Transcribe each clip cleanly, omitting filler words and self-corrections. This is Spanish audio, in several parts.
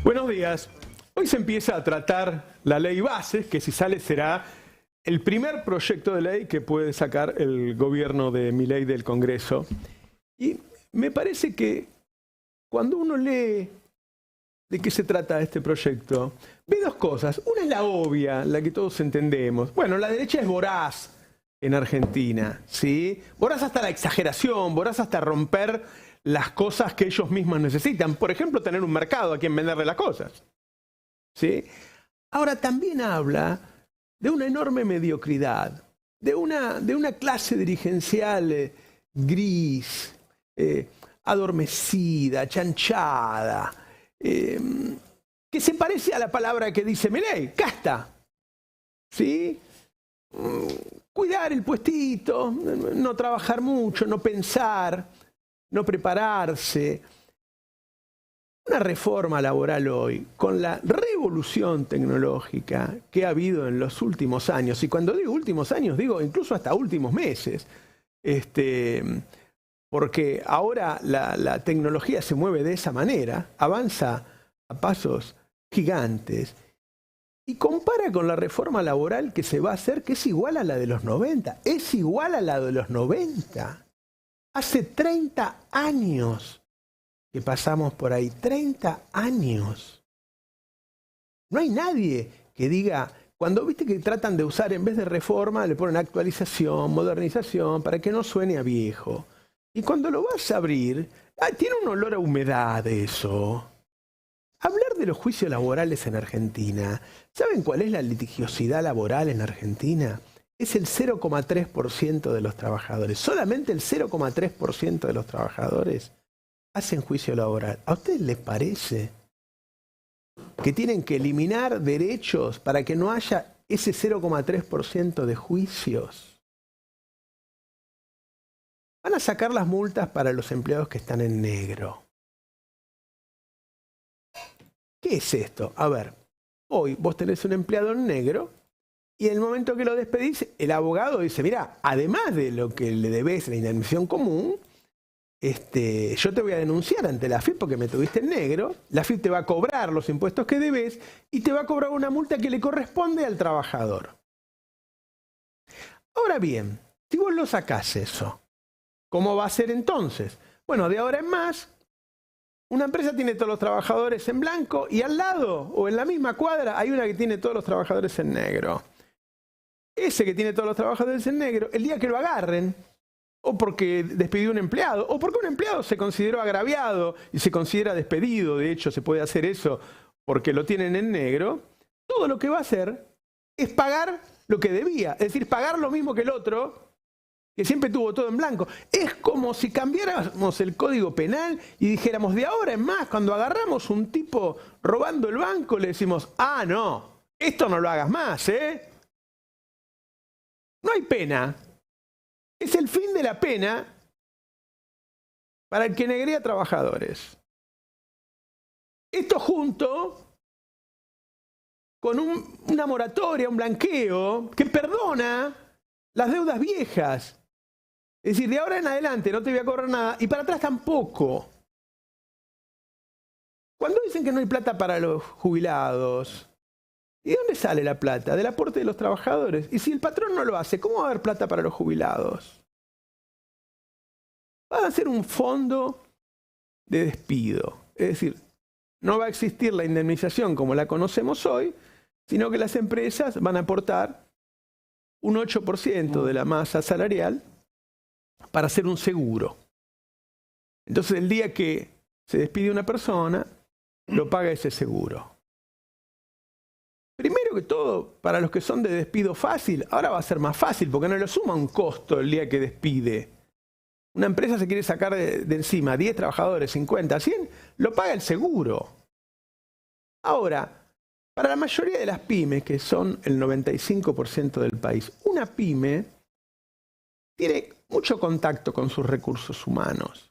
Buenos días. Hoy se empieza a tratar la ley Bases, que si sale será el primer proyecto de ley que puede sacar el gobierno de Milei del Congreso. Y me parece que cuando uno lee de qué se trata este proyecto, ve dos cosas. Una es la obvia, la que todos entendemos. Bueno, la derecha es voraz en Argentina, ¿sí? Voraz hasta la exageración, voraz hasta romper las cosas que ellos mismos necesitan. Por ejemplo, tener un mercado a quien venderle las cosas, ¿sí? Ahora también habla de una enorme mediocridad, de una clase dirigencial gris, adormecida, chanchada, que se parece a la palabra que dice Milei, casta, ¿sí? Cuidar el puestito, no trabajar mucho, no pensar, no prepararse. Una reforma laboral hoy, con la revolución tecnológica que ha habido en los últimos años, y cuando digo últimos años, digo incluso hasta últimos meses, porque ahora la tecnología se mueve de esa manera, avanza a pasos gigantes, y compara con la reforma laboral que se va a hacer, que es igual a la de los 90, es igual a la de los 90. Hace 30 años que pasamos por ahí, 30 años. No hay nadie que diga, cuando viste que tratan de usar en vez de reforma, le ponen actualización, modernización, para que no suene a viejo. Y cuando lo vas a abrir, tiene un olor a humedad eso. Hablar de los juicios laborales en Argentina, ¿saben cuál es la litigiosidad laboral en Argentina? Es el 0,3% de los trabajadores. Solamente el 0,3% de los trabajadores hacen juicio laboral. ¿A ustedes les parece que tienen que eliminar derechos para que no haya ese 0,3% de juicios? Van a sacar las multas para los empleados que están en negro. ¿Qué es esto? A ver, hoy vos tenés un empleado en negro y en el momento que lo despedís, el abogado dice, mirá, además de lo que le debés la indemnización común, yo te voy a denunciar ante la AFIP porque me tuviste en negro, la AFIP te va a cobrar los impuestos que debes y te va a cobrar una multa que le corresponde al trabajador. Ahora bien, si vos lo sacás eso, ¿cómo va a ser entonces? Bueno, de ahora en más, una empresa tiene todos los trabajadores en blanco y al lado o en la misma cuadra hay una que tiene todos los trabajadores en negro. Ese que tiene todos los trabajadores en negro, el día que lo agarren, o porque despidió un empleado, o porque un empleado se consideró agraviado y se considera despedido, de hecho se puede hacer eso porque lo tienen en negro, todo lo que va a hacer es pagar lo que debía, es decir, pagar lo mismo que el otro, que siempre tuvo todo en blanco. Es como si cambiáramos el código penal y dijéramos, de ahora en más, cuando agarramos un tipo robando el banco, le decimos, ah, no, esto no lo hagas más, ¿eh? No hay pena. Es el fin de la pena para el que negrea trabajadores. Esto junto con una moratoria, un blanqueo, que perdona las deudas viejas. Es decir, de ahora en adelante no te voy a cobrar nada y para atrás tampoco. Cuando dicen que no hay plata para los jubilados, ¿y de dónde sale la plata? Del aporte de los trabajadores. Y si el patrón no lo hace, ¿cómo va a haber plata para los jubilados? Va a ser un fondo de despido. Es decir, no va a existir la indemnización como la conocemos hoy, sino que las empresas van a aportar un 8% de la masa salarial para hacer un seguro. Entonces, el día que se despide una persona, lo paga ese seguro. Primero que todo, para los que son de despido fácil, ahora va a ser más fácil porque no le suma un costo el día que despide. Una empresa se quiere sacar de encima 10 trabajadores, 50, 100, lo paga el seguro. Ahora, para la mayoría de las pymes, que son el 95% del país, una pyme tiene mucho contacto con sus recursos humanos.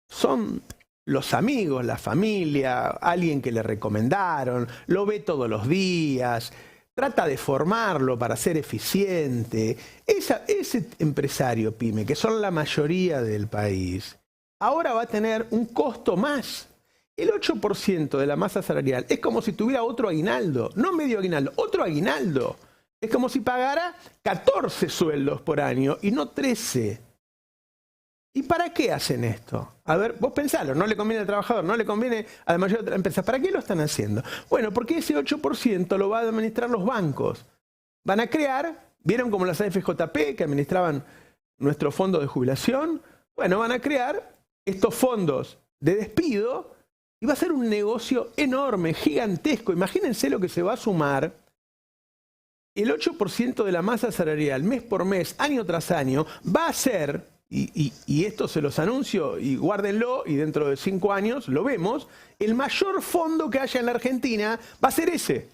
Son los amigos, la familia, alguien que le recomendaron, lo ve todos los días, trata de formarlo para ser eficiente. Ese empresario pyme, que son la mayoría del país, ahora va a tener un costo más El 8% de la masa salarial es como si tuviera otro aguinaldo, no medio aguinaldo, otro aguinaldo. Es como si pagara 14 sueldos por año y no 13. ¿Y para qué hacen esto? A ver, vos pensalo, no le conviene al trabajador, no le conviene a la mayoría de las empresas. ¿Para qué lo están haciendo? Bueno, porque ese 8% lo van a administrar los bancos. Van a crear, ¿vieron como las AFJP que administraban nuestro fondo de jubilación? Bueno, van a crear estos fondos de despido y va a ser un negocio enorme, gigantesco. Imagínense lo que se va a sumar. El 8% de la masa salarial, mes por mes, año tras año, va a ser, y esto se los anuncio, y guárdenlo, y dentro de 5 años lo vemos, el mayor fondo que haya en la Argentina va a ser ese.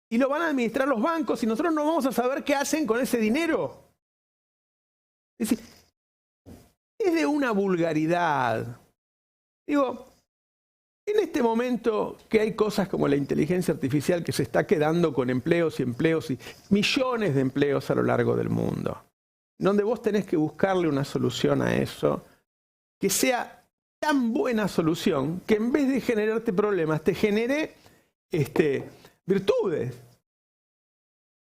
Y lo van a administrar los bancos y nosotros no vamos a saber qué hacen con ese dinero. Es decir, es de una vulgaridad. Digo, en este momento que hay cosas como la inteligencia artificial que se está quedando con empleos y millones de empleos a lo largo del mundo, donde vos tenés que buscarle una solución a eso, que sea tan buena solución que en vez de generarte problemas te genere virtudes.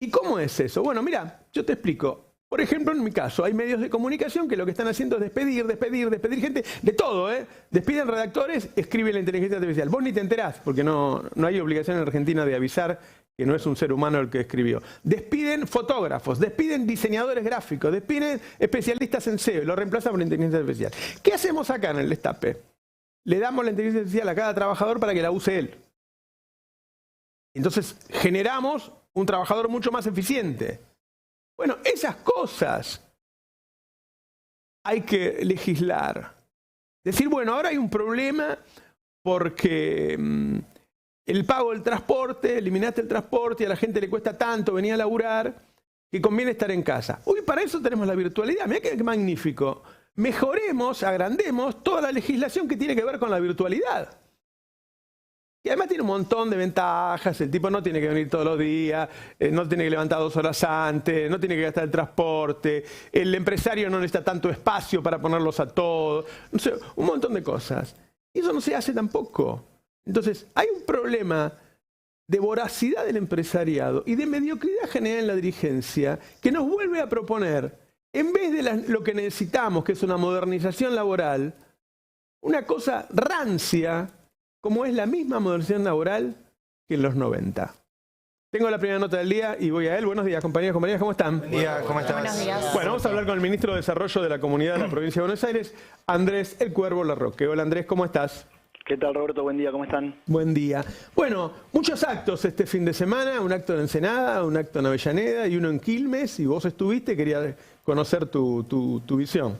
¿Y cómo es eso? Bueno, mira, yo te explico. Por ejemplo, en mi caso, hay medios de comunicación que lo que están haciendo es despedir gente de todo, ¿eh? Despiden redactores, escribe la inteligencia artificial. Vos ni te enterás, porque no hay obligación en Argentina de avisar que no es un ser humano el que escribió. Despiden fotógrafos, despiden diseñadores gráficos, despiden especialistas en SEO y lo reemplazan por la inteligencia artificial. ¿Qué hacemos acá en el Destape? Le damos la inteligencia artificial a cada trabajador para que la use él. Entonces generamos un trabajador mucho más eficiente. Bueno, esas cosas hay que legislar. Decir, bueno, ahora hay un problema porque el pago del transporte, eliminaste el transporte y a la gente le cuesta tanto venir a laburar que conviene estar en casa. Uy, para eso tenemos la virtualidad. Mirá qué magnífico. Mejoremos, agrandemos toda la legislación que tiene que ver con la virtualidad. Y además tiene un montón de ventajas, el tipo no tiene que venir todos los días, no tiene que levantar 2 horas antes, no tiene que gastar el transporte, el empresario no necesita tanto espacio para ponerlos a todos, no sé, un montón de cosas. Y eso no se hace tampoco. Entonces, hay un problema de voracidad del empresariado y de mediocridad general en la dirigencia que nos vuelve a proponer, en vez de lo que necesitamos, que es una modernización laboral, una cosa rancia, como es la misma modernización laboral que en los 90. Tengo la primera nota del día y voy a él. Buenos días, compañeros, compañeras, ¿cómo están? Buen día, ¿cómo estás? Buenos días. Bueno, vamos a hablar con el ministro de Desarrollo de la Comunidad de la Provincia de Buenos Aires, Andrés El Cuervo Larroque. Hola Andrés, ¿cómo estás? ¿Qué tal, Roberto? Buen día, ¿cómo están? Buen día. Bueno, muchos actos este fin de semana, un acto en Ensenada, un acto en Avellaneda y uno en Quilmes, y vos estuviste, quería conocer tu visión.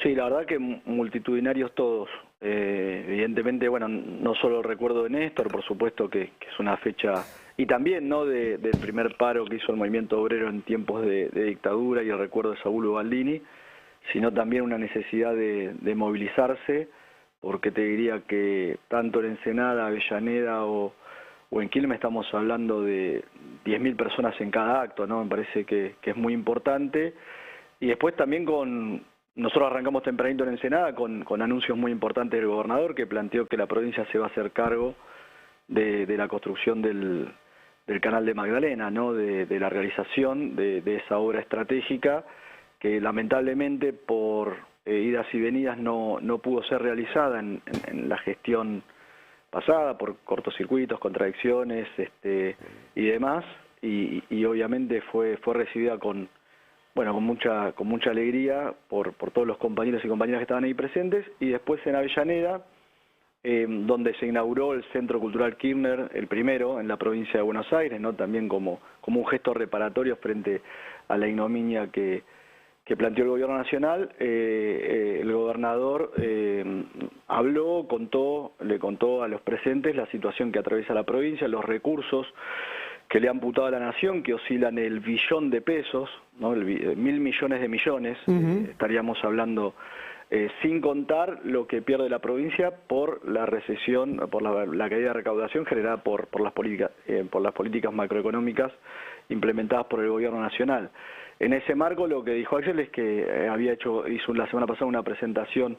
Sí, la verdad que multitudinarios todos. Evidentemente, bueno, no solo el recuerdo de Néstor, por supuesto que es una fecha, y también no del primer paro que hizo el movimiento obrero en tiempos de dictadura y el recuerdo de Saúl Ubaldini, sino también una necesidad de movilizarse, porque te diría que tanto en Ensenada, Avellaneda o en Quilmes estamos hablando de 10.000 personas en cada acto, ¿no? Me parece que es muy importante. Y después también nosotros arrancamos tempranito en Ensenada con anuncios muy importantes del gobernador, que planteó que la provincia se va a hacer cargo de la construcción del canal de Magdalena, ¿no? De la realización de esa obra estratégica que lamentablemente por idas y venidas no pudo ser realizada en la gestión pasada, por cortocircuitos, contradicciones y demás, y obviamente fue recibida con mucha alegría por todos los compañeros y compañeras que estaban ahí presentes. Y después en Avellaneda, donde se inauguró el Centro Cultural Kirchner, el primero en la provincia de Buenos Aires, ¿no? También como un gesto reparatorio frente a la ignominia que planteó el gobierno nacional. El gobernador le contó a los presentes la situación que atraviesa la provincia, los recursos que le han amputado a la nación, que oscilan el billón de pesos, ¿no? 1.000 millones de millones, estaríamos hablando, sin contar lo que pierde la provincia por la recesión, por la caída de recaudación generada por las políticas macroeconómicas implementadas por el gobierno nacional. En ese marco, lo que dijo Axel es que hizo la semana pasada una presentación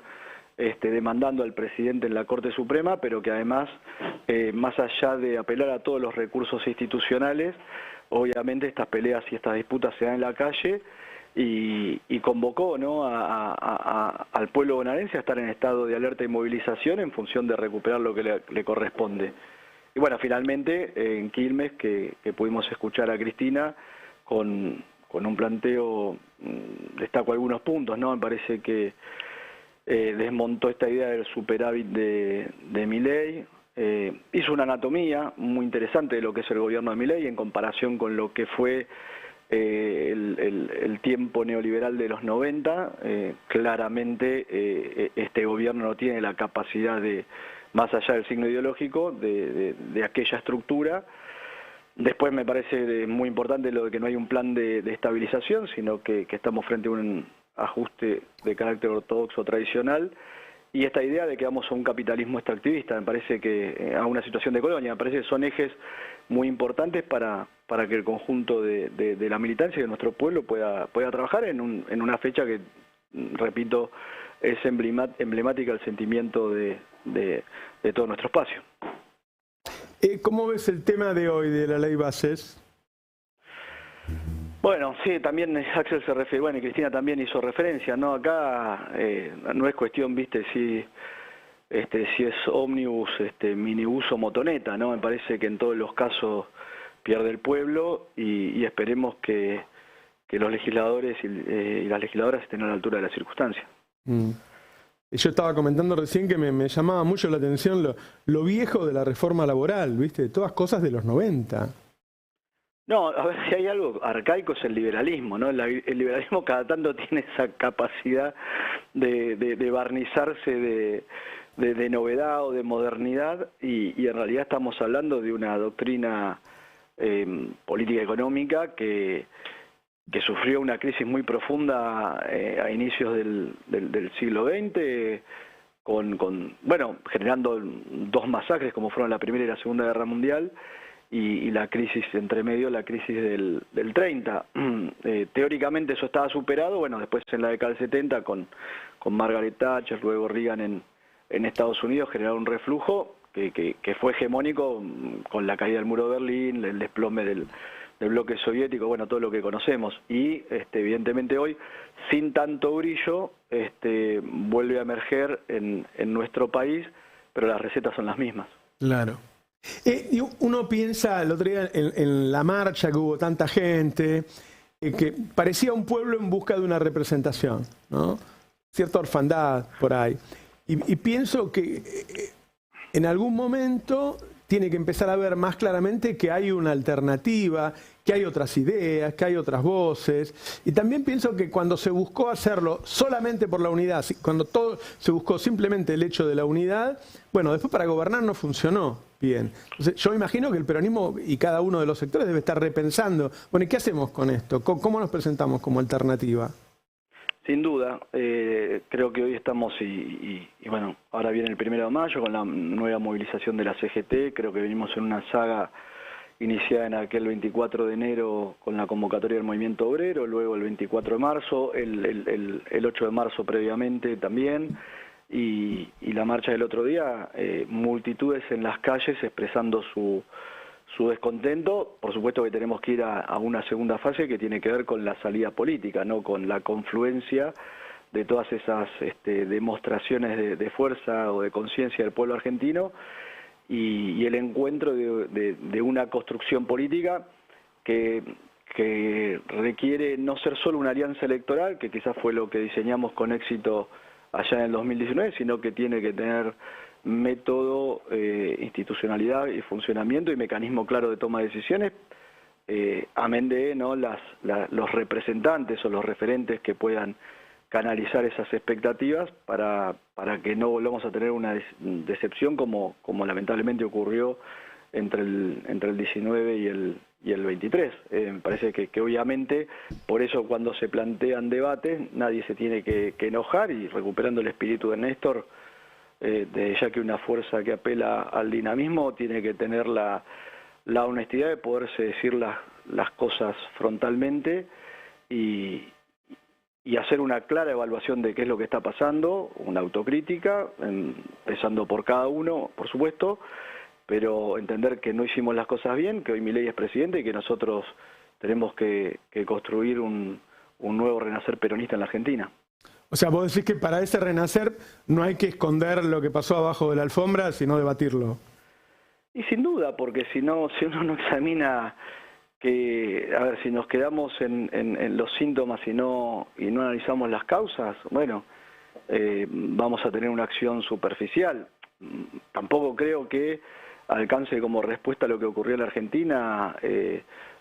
demandando al presidente en la Corte Suprema, pero que además, más allá de apelar a todos los recursos institucionales, obviamente estas peleas y estas disputas se dan en la calle y convocó, ¿no?, al pueblo bonaerense a estar en estado de alerta y movilización en función de recuperar lo que le corresponde. Y bueno, finalmente en Quilmes, que pudimos escuchar a Cristina con un planteo, destaco algunos puntos, ¿no? Me parece que desmontó esta idea del superávit de Milei, hizo una anatomía muy interesante de lo que es el gobierno de Milei en comparación con lo que fue el tiempo neoliberal de los 90. Claramente este gobierno no tiene la capacidad de, más allá del signo ideológico, de aquella estructura. Después me parece muy importante lo de que no hay un plan de estabilización, sino que estamos frente a un ajuste de carácter ortodoxo tradicional, y esta idea de que vamos a un capitalismo extractivista, me parece que a una situación de colonia, me parece que son ejes muy importantes para que el conjunto de la militancia y de nuestro pueblo pueda trabajar en una fecha que, repito, es emblemática del sentimiento de todo nuestro espacio. ¿Cómo ves el tema de hoy de la ley Bases? Bueno, sí, también Axel se refiere, bueno, y Cristina también hizo referencia, ¿no? Acá no es cuestión, viste, si es ómnibus, minibús o motoneta, ¿no? Me parece que en todos los casos pierde el pueblo y esperemos que los legisladores y las legisladoras estén a la altura de las circunstancias. Yo estaba comentando recién que me llamaba mucho la atención lo viejo de la reforma laboral, ¿viste? Todas cosas de los 90. No, a ver, si hay algo arcaico es el liberalismo, ¿no? El liberalismo cada tanto tiene esa capacidad de barnizarse de novedad o de modernidad y en realidad estamos hablando de una doctrina política económica que sufrió una crisis muy profunda a inicios del siglo XX, bueno, generando dos masacres como fueron la Primera y la Segunda Guerra Mundial, y la crisis entre medio, la crisis del 30. Teóricamente eso estaba superado, bueno, después en la década del 70 con Margaret Thatcher, luego Reagan en Estados Unidos, generaron un reflujo que fue hegemónico con la caída del muro de Berlín, el desplome del bloque soviético, bueno, todo lo que conocemos. Y evidentemente hoy, sin tanto brillo, vuelve a emerger en nuestro país, pero las recetas son las mismas. Claro. Y uno piensa el otro día en la marcha que hubo tanta gente, que parecía un pueblo en busca de una representación, ¿no? Cierta orfandad por ahí. Y pienso que en algún momento tiene que empezar a ver más claramente que hay una alternativa, que hay otras ideas, que hay otras voces. Y también pienso que cuando se buscó hacerlo solamente por la unidad, cuando todo se buscó simplemente el hecho de la unidad, bueno, después para gobernar no funcionó bien. Entonces, yo me imagino que el peronismo y cada uno de los sectores debe estar repensando, bueno, ¿y qué hacemos con esto? ¿Cómo nos presentamos como alternativa? Sin duda, creo que hoy estamos, y bueno, ahora viene el 1 de mayo con la nueva movilización de la CGT, creo que venimos en una saga iniciada en aquel 24 de enero con la convocatoria del movimiento obrero, luego el 24 de marzo, el 8 de marzo previamente también, y la marcha del otro día, multitudes en las calles expresando su descontento. Por supuesto que tenemos que ir a una segunda fase que tiene que ver con la salida política, no con la confluencia de todas esas demostraciones de fuerza o de conciencia del pueblo argentino y el encuentro de una construcción política que requiere no ser solo una alianza electoral, que quizás fue lo que diseñamos con éxito allá en el 2019, sino que tiene que tener método, institucionalidad y funcionamiento y mecanismo claro de toma de decisiones, amén de los representantes o los referentes que puedan canalizar esas expectativas para que no volvamos a tener una decepción como lamentablemente ocurrió entre el 19 y el 23. Me parece que obviamente por eso cuando se plantean debates nadie se tiene que enojar, y recuperando el espíritu de Néstor, ya que una fuerza que apela al dinamismo tiene que tener la honestidad de poderse decir las cosas frontalmente y y hacer una clara evaluación de qué es lo que está pasando, una autocrítica, empezando por cada uno, por supuesto, pero entender que no hicimos las cosas bien, que hoy Milei es presidente y que nosotros tenemos que construir un nuevo renacer peronista en la Argentina. O sea, vos decís que para ese renacer no hay que esconder lo que pasó abajo de la alfombra, sino debatirlo. Y sin duda, porque si uno no examina que, a ver, si nos quedamos en los síntomas y no analizamos las causas, bueno, vamos a tener una acción superficial. Tampoco creo que alcance como respuesta a lo que ocurrió en la Argentina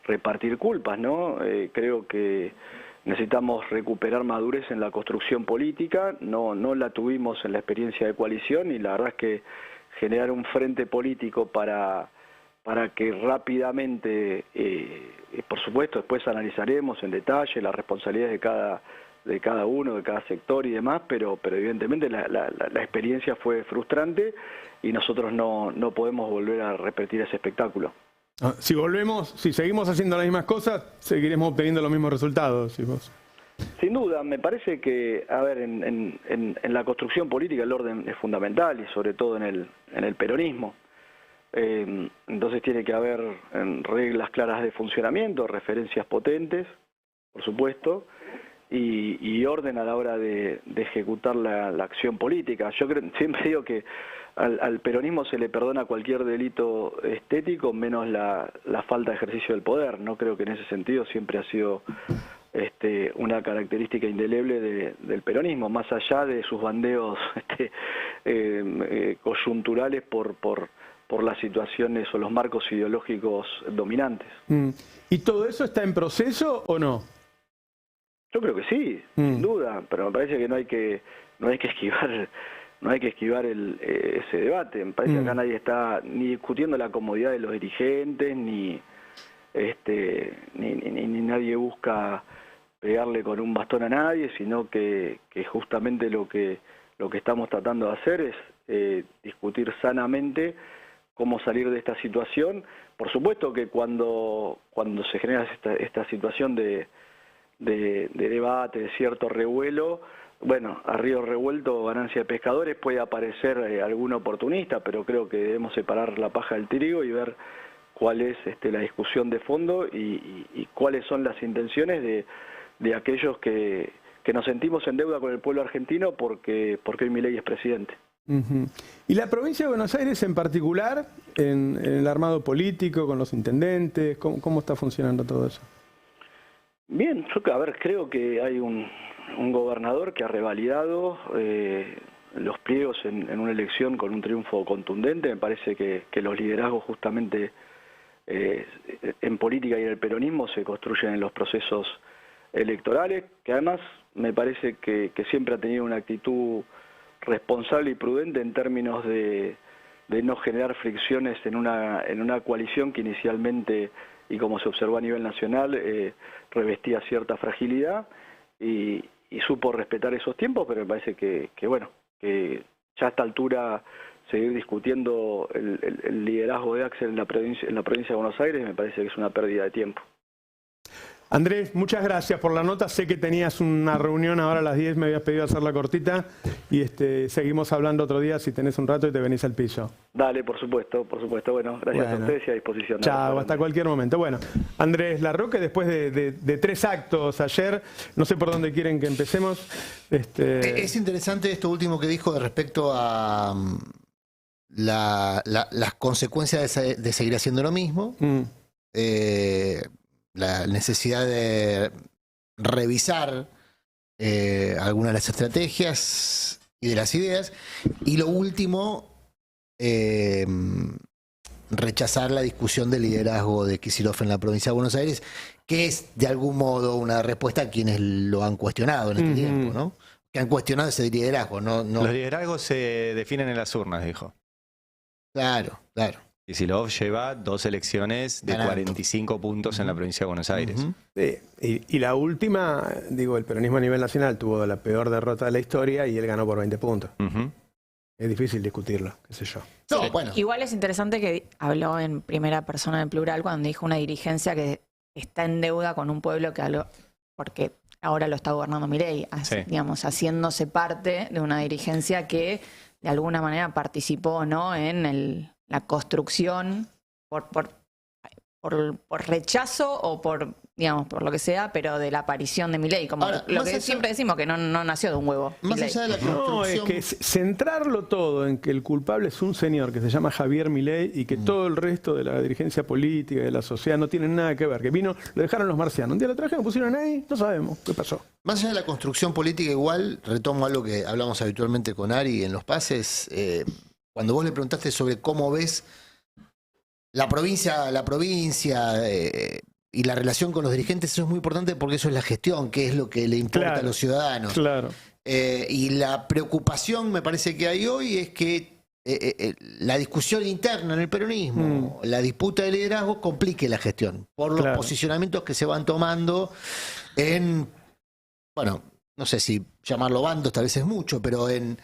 repartir culpas, ¿no? Creo que necesitamos recuperar madurez en la construcción política, no la tuvimos en la experiencia de coalición, y la verdad es que generar un frente político para que rápidamente, por supuesto, después analizaremos en detalle las responsabilidades de cada uno, de cada sector y demás, pero evidentemente la experiencia fue frustrante y nosotros no podemos volver a repetir ese espectáculo. Si seguimos haciendo las mismas cosas, seguiremos obteniendo los mismos resultados. ¿Sí vos? Sin duda, me parece que, a ver, en la construcción política el orden es fundamental, y sobre todo en el peronismo. Entonces tiene que haber reglas claras de funcionamiento, referencias potentes, por supuesto, y orden a la hora de ejecutar la acción política. Yo siempre digo que al peronismo se le perdona cualquier delito estético, menos la falta de ejercicio del poder. No creo que en ese sentido siempre ha sido una característica indeleble del peronismo, más allá de sus bandeos coyunturales por las situaciones o los marcos ideológicos dominantes. ¿Y todo eso está en proceso o no? Yo creo que sí, sin duda, pero me parece que no hay que esquivar ese debate. Me parece que acá nadie está ni discutiendo la comodidad de los dirigentes, ni nadie busca pegarle con un bastón a nadie, sino que justamente lo que estamos tratando de hacer es discutir sanamente cómo salir de esta situación. Por supuesto que cuando se genera esta situación de debate, de cierto revuelo, bueno, a río revuelto, ganancia de pescadores, puede aparecer algún oportunista, pero creo que debemos separar la paja del trigo y ver cuál es la discusión de fondo y cuáles son las intenciones de aquellos que nos sentimos en deuda con el pueblo argentino porque hoy Milei es presidente. ¿Y la provincia de Buenos Aires en particular, en el armado político, con los intendentes, cómo está funcionando todo eso? Bien, yo creo que hay un gobernador que ha revalidado los pliegos en una elección con un triunfo contundente. Me parece que los liderazgos justamente en política y en el peronismo se construyen en los procesos electorales, que además me parece que siempre ha tenido una actitud responsable y prudente en términos de no generar fricciones en una coalición que inicialmente, y como se observó a nivel nacional, revestía cierta fragilidad y supo respetar esos tiempos, pero me parece que ya a esta altura seguir discutiendo el liderazgo de Axel en la provincia de Buenos Aires me parece que es una pérdida de tiempo. Andrés, muchas gracias por la nota. Sé que tenías una reunión ahora a las 10, me habías pedido hacerla cortita y seguimos hablando otro día si tenés un rato y te venís al piso. Dale, por supuesto. Bueno, gracias a ustedes y a disposición. Chao, hasta cualquier momento. Bueno, Andrés Larroque, después de 3 actos ayer, no sé por dónde quieren que empecemos. Es interesante esto último que dijo de respecto a las consecuencias de seguir haciendo lo mismo. La necesidad de revisar algunas de las estrategias y de las ideas, y lo último, rechazar la discusión del liderazgo de Kicillof en la provincia de Buenos Aires, que es de algún modo una respuesta a quienes lo han cuestionado en este tiempo, ¿no? Que han cuestionado ese liderazgo. No. Los liderazgos se definen en las urnas, dijo. Claro. Kicillof lleva 2 elecciones de 45 puntos en la provincia de Buenos Aires. Sí, y la última, el peronismo a nivel nacional tuvo la peor derrota de la historia y él ganó por 20 puntos. Es difícil discutirlo, qué sé yo. Sí, bueno. Igual es interesante que habló en primera persona en plural cuando dijo una dirigencia que está en deuda con un pueblo porque ahora lo está gobernando Milei, digamos, haciéndose parte de una dirigencia que de alguna manera participó, ¿no?, en la construcción por rechazo o por, digamos, por lo que sea, pero de la aparición de Milei, como ahora, lo que siempre decimos, que no nació de un huevo. Más Milei. allá de la construcción... No, es que centrarlo todo en que el culpable es un señor que se llama Javier Milei y que todo el resto de la dirigencia política y de la sociedad no tienen nada que ver, que vino, lo dejaron los marcianos, un día lo trajeron, pusieron ahí, no sabemos qué pasó. Más allá de la construcción política, igual, retomo algo que hablamos habitualmente con Ari en los pases, cuando vos le preguntaste sobre cómo ves la provincia y la relación con los dirigentes, eso es muy importante porque eso es la gestión, que es lo que le importa a los ciudadanos. Claro. Y la preocupación, me parece que hay hoy, es que la discusión interna en el peronismo, la disputa de liderazgo, complique la gestión por los posicionamientos que se van tomando en, bueno, no sé si llamarlo bandos, tal vez es mucho, pero en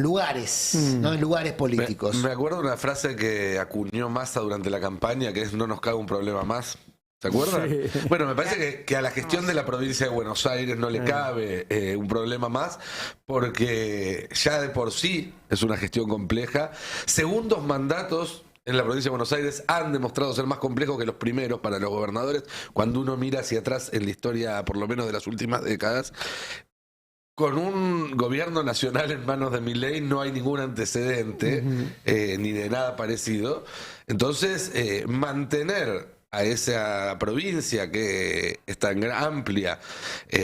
lugares, ¿no? En lugares políticos. Me acuerdo de una frase que acuñó Massa durante la campaña, que es: no nos cabe un problema más. ¿Se acuerdan? Sí. Bueno, me parece que a la gestión de la provincia de Buenos Aires no le cabe un problema más, porque ya de por sí es una gestión compleja. Segundos mandatos en la provincia de Buenos Aires han demostrado ser más complejos que los primeros para los gobernadores, cuando uno mira hacia atrás en la historia, por lo menos de las últimas décadas. Con un gobierno nacional en manos de Milei no hay ningún antecedente, ni de nada parecido. Entonces, mantener a esa provincia que es tan amplia,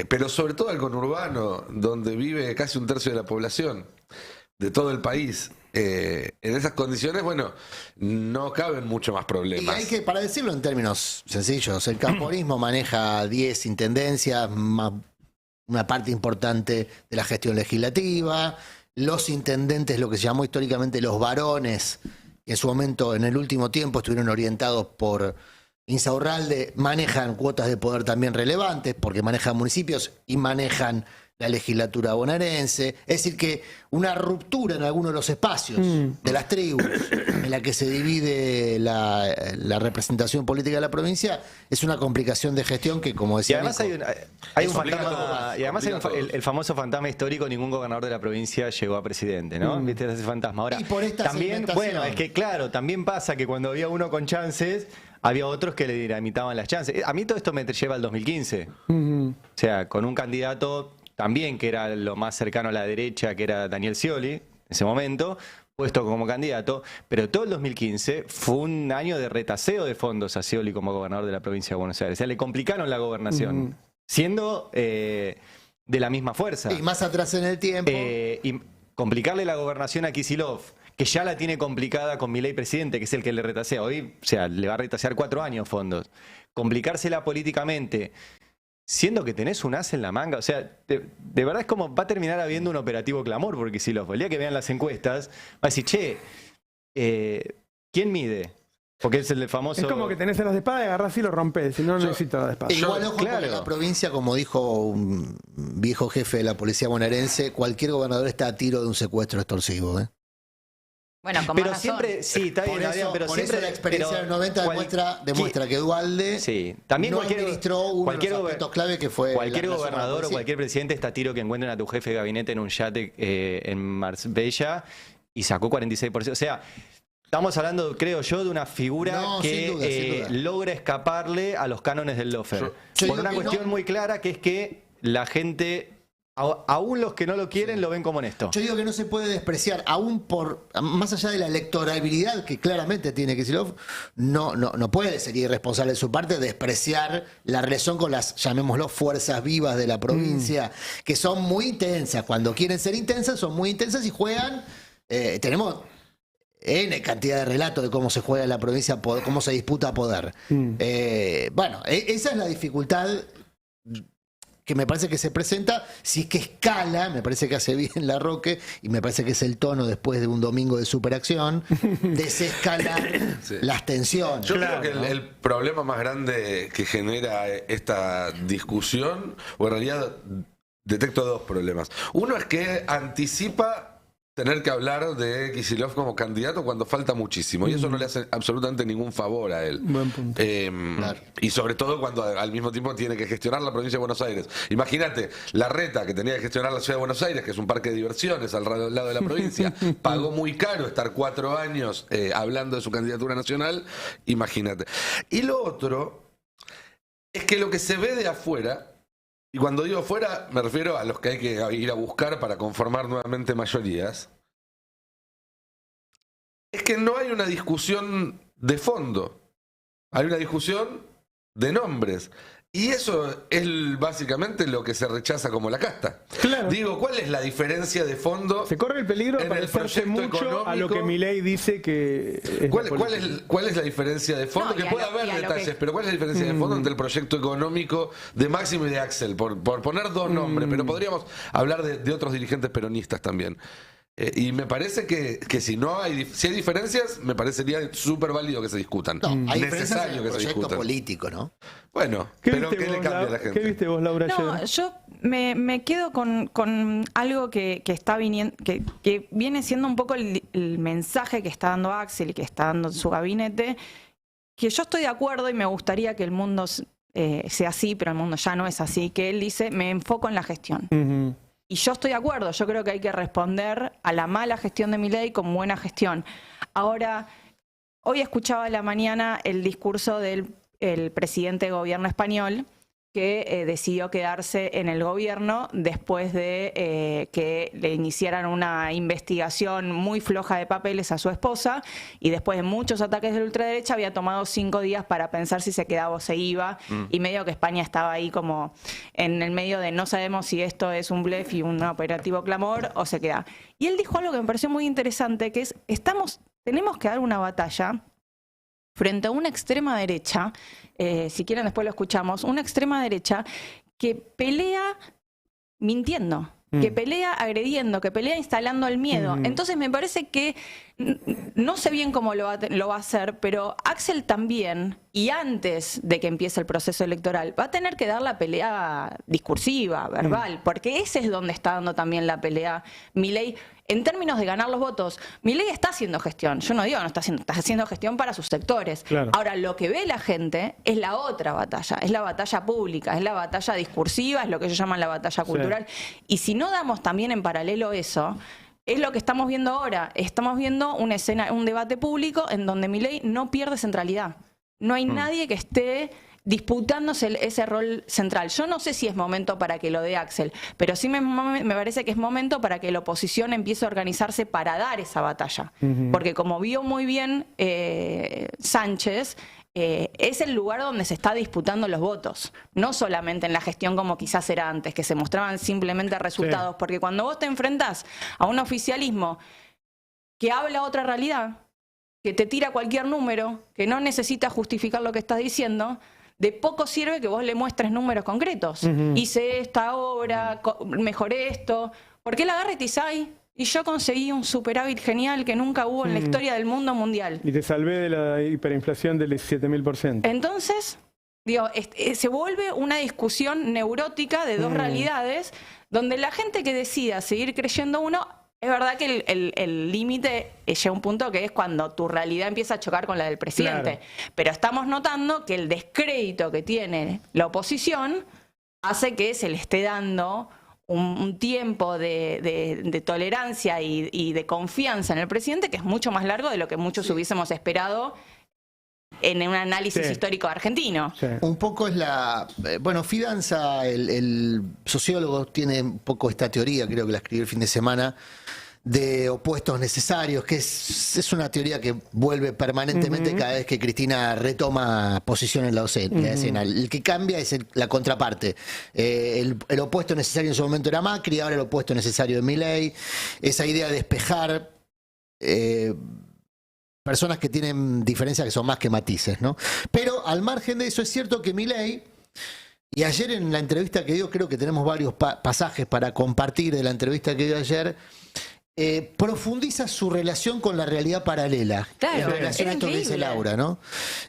pero sobre todo al conurbano, donde vive casi un tercio de la población de todo el país, en esas condiciones, bueno, no caben mucho más problemas. Y hay que, para decirlo en términos sencillos, el camporismo maneja 10 intendencias, más una parte importante de la gestión legislativa, los intendentes, lo que se llamó históricamente los varones, que en su momento, en el último tiempo, estuvieron orientados por Insaurralde, manejan cuotas de poder también relevantes, porque manejan municipios y manejan la legislatura bonaerense. Es decir, que una ruptura en algunos de los espacios de las tribus en la que se divide la representación política de la provincia es una complicación de gestión que, como decía, y además Nico, hay un fantasma, y además hay el famoso fantasma histórico: ningún gobernador de la provincia llegó a presidente, ¿no? ¿Viste ese fantasma? Ahora, y por esta también, bueno, es que claro, también pasa que cuando había uno con chances, había otros que le dinamitaban las chances. A mí todo esto me lleva al 2015. O sea, con un candidato también que era lo más cercano a la derecha, que era Daniel Scioli, en ese momento, puesto como candidato, pero todo el 2015 fue un año de retaseo de fondos a Scioli como gobernador de la provincia de Buenos Aires. O sea, le complicaron la gobernación, siendo de la misma fuerza. Y más atrás en el tiempo. Y complicarle la gobernación a Kicillof, que ya la tiene complicada con Milei presidente, que es el que le retasea hoy, o sea, le va a retasear 4 años fondos. Complicársela políticamente, siendo que tenés un as en la manga, o sea, de verdad es como va a terminar habiendo un operativo clamor por Kicillof. El día que vean las encuestas, va a decir, che, ¿quién mide? Porque es el famoso... Es como que tenés las de espada y agarrás y lo rompés, si no necesitas las de espada. Igual, ojo, claro, con la provincia, como dijo un viejo jefe de la policía bonaerense, cualquier gobernador está a tiro de un secuestro extorsivo, ¿eh? Bueno, como pero siempre, sí, está bien, pero por siempre eso la experiencia del 90 demuestra que Dualde también no administró uno de los aspectos clave, que fue cualquier gobernador o cualquier presidente está a tiro que encuentren a tu jefe de gabinete en un yate en Marbella y sacó 46%. O sea, estamos hablando, creo yo, de una figura que sin duda. Logra escaparle a los cánones del lawfare. Por una cuestión muy clara, que es que la gente... Aún los que no lo quieren lo ven como honesto. Yo digo que no se puede despreciar, aún más allá de la electorabilidad que claramente tiene Kicillof, no puede ser irresponsable de su parte despreciar la relación con las, llamémoslo, fuerzas vivas de la provincia, que son muy intensas. Cuando quieren ser intensas, son muy intensas y juegan. Tenemos N cantidad de relatos de cómo se juega en la provincia, cómo se disputa poder. Bueno, esa es la dificultad que me parece que se presenta, si es que escala, me parece que hace bien Larroque, y me parece que es el tono después de un domingo de superacción, desescalar las tensiones. Yo creo que el problema más grande que genera esta discusión, o en realidad detecto 2 problemas. Uno es que anticipa tener que hablar de Kicillof como candidato cuando falta muchísimo. Y eso no le hace absolutamente ningún favor a él. Buen punto. Claro. Y sobre todo cuando al mismo tiempo tiene que gestionar la provincia de Buenos Aires. Imagínate, Larreta, que tenía que gestionar la ciudad de Buenos Aires, que es un parque de diversiones al lado de la provincia, pagó muy caro estar 4 años hablando de su candidatura nacional. Imagínate. Y lo otro es que lo que se ve de afuera, y cuando digo afuera me refiero a los que hay que ir a buscar para conformar nuevamente mayorías, es que no hay una discusión de fondo, hay una discusión de nombres. Y eso es básicamente lo que se rechaza como la casta. Claro. Digo, ¿cuál es la diferencia de fondo? Se corre el peligro de en el parecerse proyecto mucho a lo que económico. Milei dice que es ¿Cuál es la diferencia de fondo? No, que y a puede lo- haber y a lo detalles, que- pero ¿cuál es la diferencia de fondo entre el proyecto económico de Máximo y de Axel? Por poner 2 nombres, pero podríamos hablar de otros dirigentes peronistas también. Y me parece que si hay diferencias, me parecería súper válido que se discutan. No, hay diferencias en Necesario el que se proyecto discutan. político, ¿no? Bueno, pero ¿qué le cambia a la gente? ¿Qué viste vos, Laura, No, ayer? yo me quedo con algo que está viniendo, que viene siendo un poco el mensaje que está dando Axel y que está dando su gabinete, que yo estoy de acuerdo y me gustaría que el mundo sea así, pero el mundo ya no es así, que él dice, me enfoco en la gestión. Ujú. Y yo estoy de acuerdo, yo creo que hay que responder a la mala gestión de Milei con buena gestión. Ahora, hoy escuchaba a la mañana el discurso del presidente de gobierno español, que decidió quedarse en el gobierno después de que le iniciaran una investigación muy floja de papeles a su esposa y después de muchos ataques de la ultraderecha había tomado 5 días para pensar si se quedaba o se iba y medio que España estaba ahí como en el medio de no sabemos si esto es un blef y un operativo clamor o se queda. Y él dijo algo que me pareció muy interesante, que es, tenemos que dar una batalla frente a una extrema derecha, si quieren después lo escuchamos, una extrema derecha que pelea mintiendo, que pelea agrediendo, que pelea instalando el miedo. Entonces me parece que, no sé bien cómo lo va a hacer, pero Axel también, y antes de que empiece el proceso electoral, va a tener que dar la pelea discursiva, verbal, porque ese es donde está dando también la pelea Milei. En términos de ganar los votos, Milei está haciendo gestión. Yo no digo no está haciendo gestión para sus sectores. Claro. Ahora, lo que ve la gente es la otra batalla, es la batalla pública, es la batalla discursiva, es lo que ellos llaman la batalla cultural. Y si no damos también en paralelo eso, es lo que estamos viendo ahora. Estamos viendo una escena, un debate público en donde Milei no pierde centralidad. No hay nadie que esté disputándose ese rol central. Yo no sé si es momento para que lo dé Axel, pero sí me parece que es momento para que la oposición empiece a organizarse para dar esa batalla. Porque como vio muy bien Sánchez, es el lugar donde se está disputando los votos, no solamente en la gestión como quizás era antes, que se mostraban simplemente resultados, porque cuando vos te enfrentás a un oficialismo que habla otra realidad, que te tira cualquier número, que no necesita justificar lo que estás diciendo, de poco sirve que vos le muestres números concretos. Hice esta obra, mejoré esto. Porque él agarra y te dice, ay, y yo conseguí un superávit genial que nunca hubo en la historia del mundo mundial. Y te salvé de la hiperinflación del 17.000%. Entonces, digo, se vuelve una discusión neurótica de dos realidades, donde la gente que decida seguir creyendo uno, es verdad que el límite llega a un punto que es cuando tu realidad empieza a chocar con la del presidente. Claro. Pero estamos notando que el descrédito que tiene la oposición hace que se le esté dando un tiempo de tolerancia y de confianza en el presidente que es mucho más largo de lo que muchos hubiésemos esperado en un análisis histórico argentino. Sí. Un poco es bueno, Fidanza, el sociólogo, tiene un poco esta teoría, creo que la escribió el fin de semana, de opuestos necesarios, que es una teoría que vuelve permanentemente cada vez que Cristina retoma posición en la escena. El que cambia es la contraparte. El opuesto necesario en su momento era Macri, ahora el opuesto necesario de Milei. Esa idea de despejar personas que tienen diferencias que son más que matices, ¿no? Pero al margen de eso es cierto que Milei, y ayer en la entrevista que dio, creo que tenemos varios pasajes para compartir de la entrevista que dio ayer, profundiza su relación con la realidad paralela. Claro, en relación a esto que dice increíble. Laura, ¿no?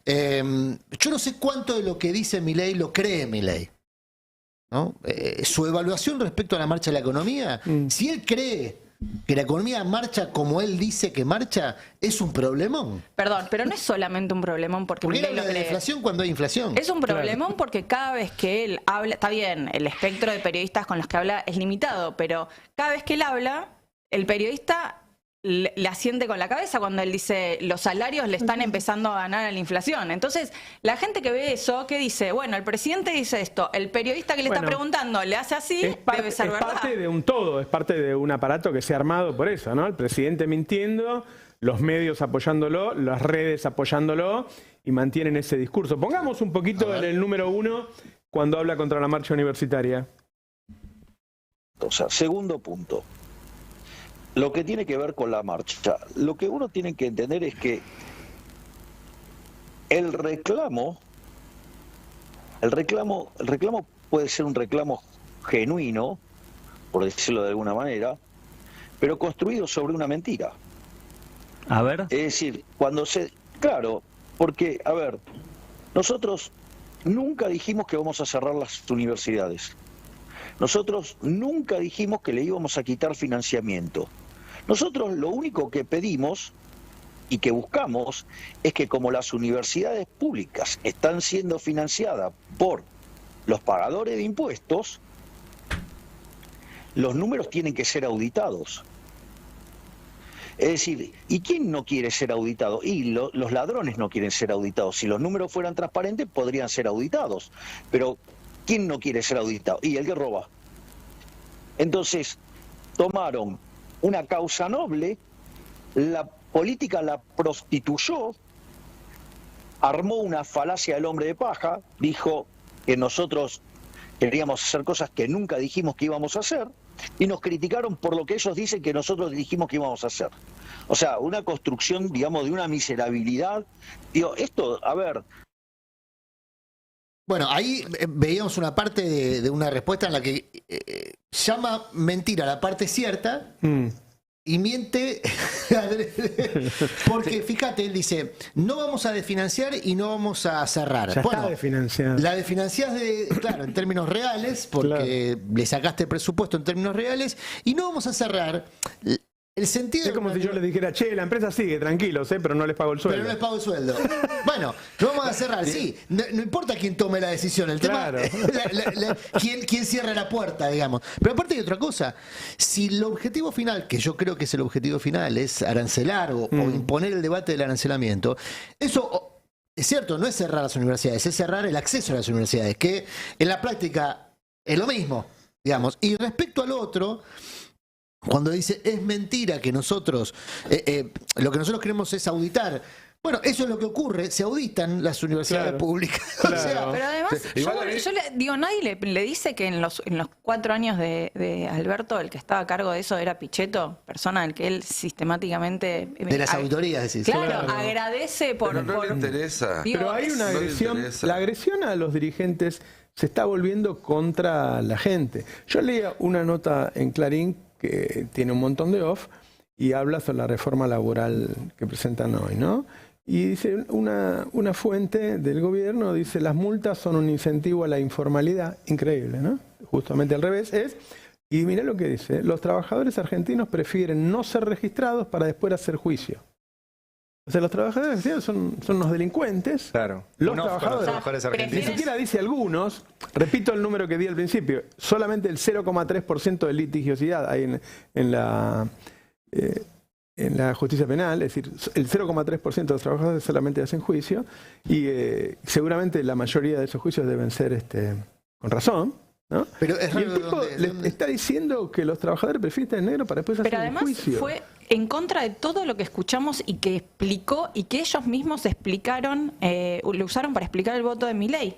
Yo no sé cuánto de lo que dice Milei lo cree Milei, ¿no? Su evaluación respecto a la marcha de la economía, si él cree que la economía marcha como él dice que marcha, es un problemón. Perdón, pero no es solamente un problemón porque Porque él Milei habla lo de la cree. inflación cuando hay inflación. Es un problemón porque cada vez que él habla, está bien, el espectro de periodistas con los que habla es limitado, pero cada vez que él habla, el periodista le asiente con la cabeza cuando él dice los salarios le están empezando a ganar a la inflación. Entonces, la gente que ve eso, que dice, bueno, el presidente dice esto, el periodista que le está Bueno, preguntando le hace así, debe ser es verdad. parte de un todo, es parte de un aparato que se ha armado por eso, ¿no? El presidente mintiendo, los medios apoyándolo, las redes apoyándolo y mantienen ese discurso. Pongamos un poquito en el número 1 cuando habla contra la marcha universitaria. O sea, segundo punto. Lo que tiene que ver con la marcha. Lo que uno tiene que entender es que el reclamo puede ser un reclamo genuino, por decirlo de alguna manera, pero construido sobre una mentira. A ver. Es decir, claro, porque, a ver, nosotros nunca dijimos que vamos a cerrar las universidades. Nosotros nunca dijimos que le íbamos a quitar financiamiento. Nosotros lo único que pedimos y que buscamos es que como las universidades públicas están siendo financiadas por los pagadores de impuestos, los números tienen que ser auditados. Es decir, ¿y quién no quiere ser auditado? Y los ladrones no quieren ser auditados. Si los números fueran transparentes, podrían ser auditados. Pero ¿quién no quiere ser auditado? Y el que roba. Entonces, tomaron una causa noble, la política la prostituyó, armó una falacia del hombre de paja, dijo que nosotros queríamos hacer cosas que nunca dijimos que íbamos a hacer, y nos criticaron por lo que ellos dicen que nosotros dijimos que íbamos a hacer. O sea, una construcción, digamos, de una miserabilidad. Digo, esto, a ver... Bueno, ahí veíamos una parte de una respuesta en la que llama mentira la parte cierta y miente porque fíjate, él dice, no vamos a desfinanciar y no vamos a cerrar. Ya está desfinanciado. La desfinanciás claro, en términos reales, porque le sacaste el presupuesto en términos reales, y no vamos a cerrar. El sentido es como si yo les dijera, che, la empresa sigue, tranquilos, pero no les pago el sueldo. Pero no les pago el sueldo. Bueno, no vamos a cerrar, sí. No importa quién tome la decisión, el tema quién cierra la puerta, digamos. Pero aparte hay otra cosa. Si el objetivo final, que yo creo que es el objetivo final, es arancelar o imponer el debate del arancelamiento, eso es cierto, no es cerrar las universidades, es cerrar el acceso a las universidades, que en la práctica es lo mismo, digamos. Y respecto al otro... Cuando dice, es mentira que nosotros, lo que nosotros queremos es auditar. Bueno, eso es lo que ocurre, se auditan las universidades públicas. Claro. O sea, pero además, yo le digo, nadie le dice que en los 4 años de Alberto, el que estaba a cargo de eso era Pichetto, persona al que él sistemáticamente... De las auditorías, decís. Claro, agradece por... Pero no le interesa. Pero hay una agresión, la agresión a los dirigentes se está volviendo contra la gente. Yo leía una nota en Clarín que tiene un montón de off y habla sobre la reforma laboral que presentan hoy, ¿no? Y dice una fuente del gobierno, dice, las multas son un incentivo a la informalidad. Increíble, ¿no? Justamente al revés es, y mira lo que dice, los trabajadores argentinos prefieren no ser registrados para después hacer juicio. O sea, los trabajadores argentinos son unos delincuentes. Claro. Los Unos trabajadores argentinos. ni siquiera dice algunos, repito el número que di al principio, solamente el 0,3% de litigiosidad hay en la justicia penal, es decir, el 0,3% de los trabajadores solamente hacen juicio y seguramente la mayoría de esos juicios deben ser con razón. ¿No? Pero es y el tipo le está diciendo que los trabajadores prefieren estar en negro para después hacer un juicio. Pero además fue en contra de todo lo que escuchamos y que explicó y que ellos mismos explicaron, lo usaron para explicar el voto de Milei.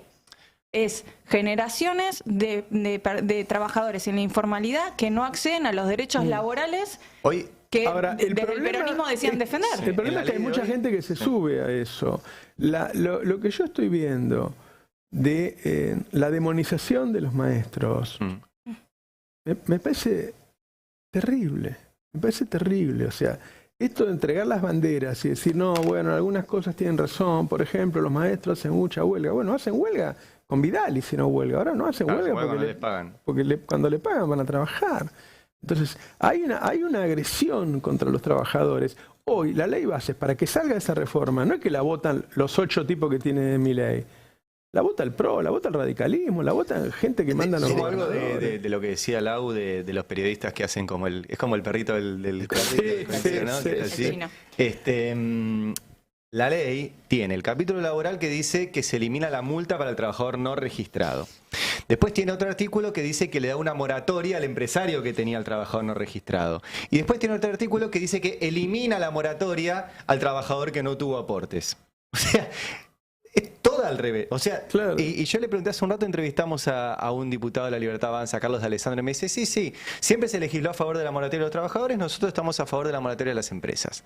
Es generaciones de trabajadores en la informalidad que no acceden a los derechos laborales que ahora, desde el peronismo decían defender. El problema es que hay mucha gente que se sube a eso. Lo que yo estoy viendo de la demonización de los maestros me parece terrible. Me parece terrible. O sea, esto de entregar las banderas y decir, no, bueno, algunas cosas tienen razón. Por ejemplo, los maestros hacen mucha huelga. Bueno, hacen huelga con Vidal y si no huelga. Ahora no hacen huelga porque les pagan. Porque cuando le pagan van a trabajar. Entonces, hay una agresión contra los trabajadores. Hoy, la ley base, para que salga esa reforma, no es que la votan los 8 tipos que tiene Milei. La vota el PRO, la vota el radicalismo, la vota gente que manda los Hubo algo gobernadores. de lo que decía Lau de los periodistas que hacen como es como el perrito del sí, ¿no? sí, Que es así. sí. La ley tiene el capítulo laboral que dice que se elimina la multa para el trabajador no registrado. Después tiene otro artículo que dice que le da una moratoria al empresario que tenía al trabajador no registrado. Y después tiene otro artículo que dice que elimina la moratoria al trabajador que no tuvo aportes. O sea, es todo al revés. O sea, Claro. y yo le pregunté hace un rato, entrevistamos a un diputado de la Libertad Avanza, Carlos de Alessandro, y me dice, sí, siempre se legisló a favor de la moratoria de los trabajadores, nosotros estamos a favor de la moratoria de las empresas.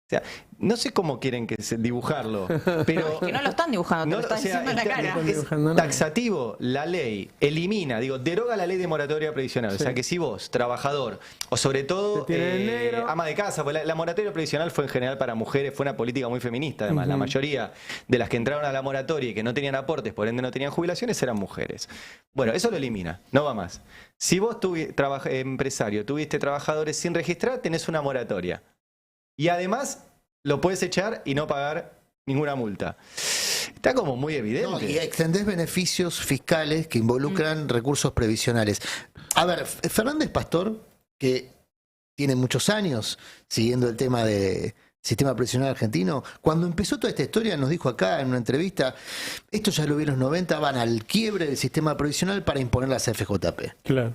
O sea, no sé cómo quieren dibujarlo, pero... Que no lo están dibujando, te lo están diciendo en la cara. están Es dibujando nada. taxativo, la ley elimina, deroga la ley de moratoria previsional. O sea que si vos, trabajador, o sobre todo Te tienen en negro. ama de casa, pues la moratoria previsional fue en general para mujeres, fue una política muy feminista además. La mayoría de las que entraron a la moratoria y que no tenían aportes, por ende no tenían jubilaciones, eran mujeres. Bueno, eso lo elimina, no va más. Si vos, empresario, tuviste trabajadores sin registrar, tenés una moratoria. Y además lo puedes echar y no pagar ninguna multa. Está como muy evidente. No, y extendés beneficios fiscales que involucran recursos previsionales. A ver, Fernández Pastor, que tiene muchos años siguiendo el tema del sistema previsional argentino, cuando empezó toda esta historia nos dijo acá en una entrevista, esto ya lo vi en los 90, van al quiebre del sistema previsional para imponer las FJP. Claro.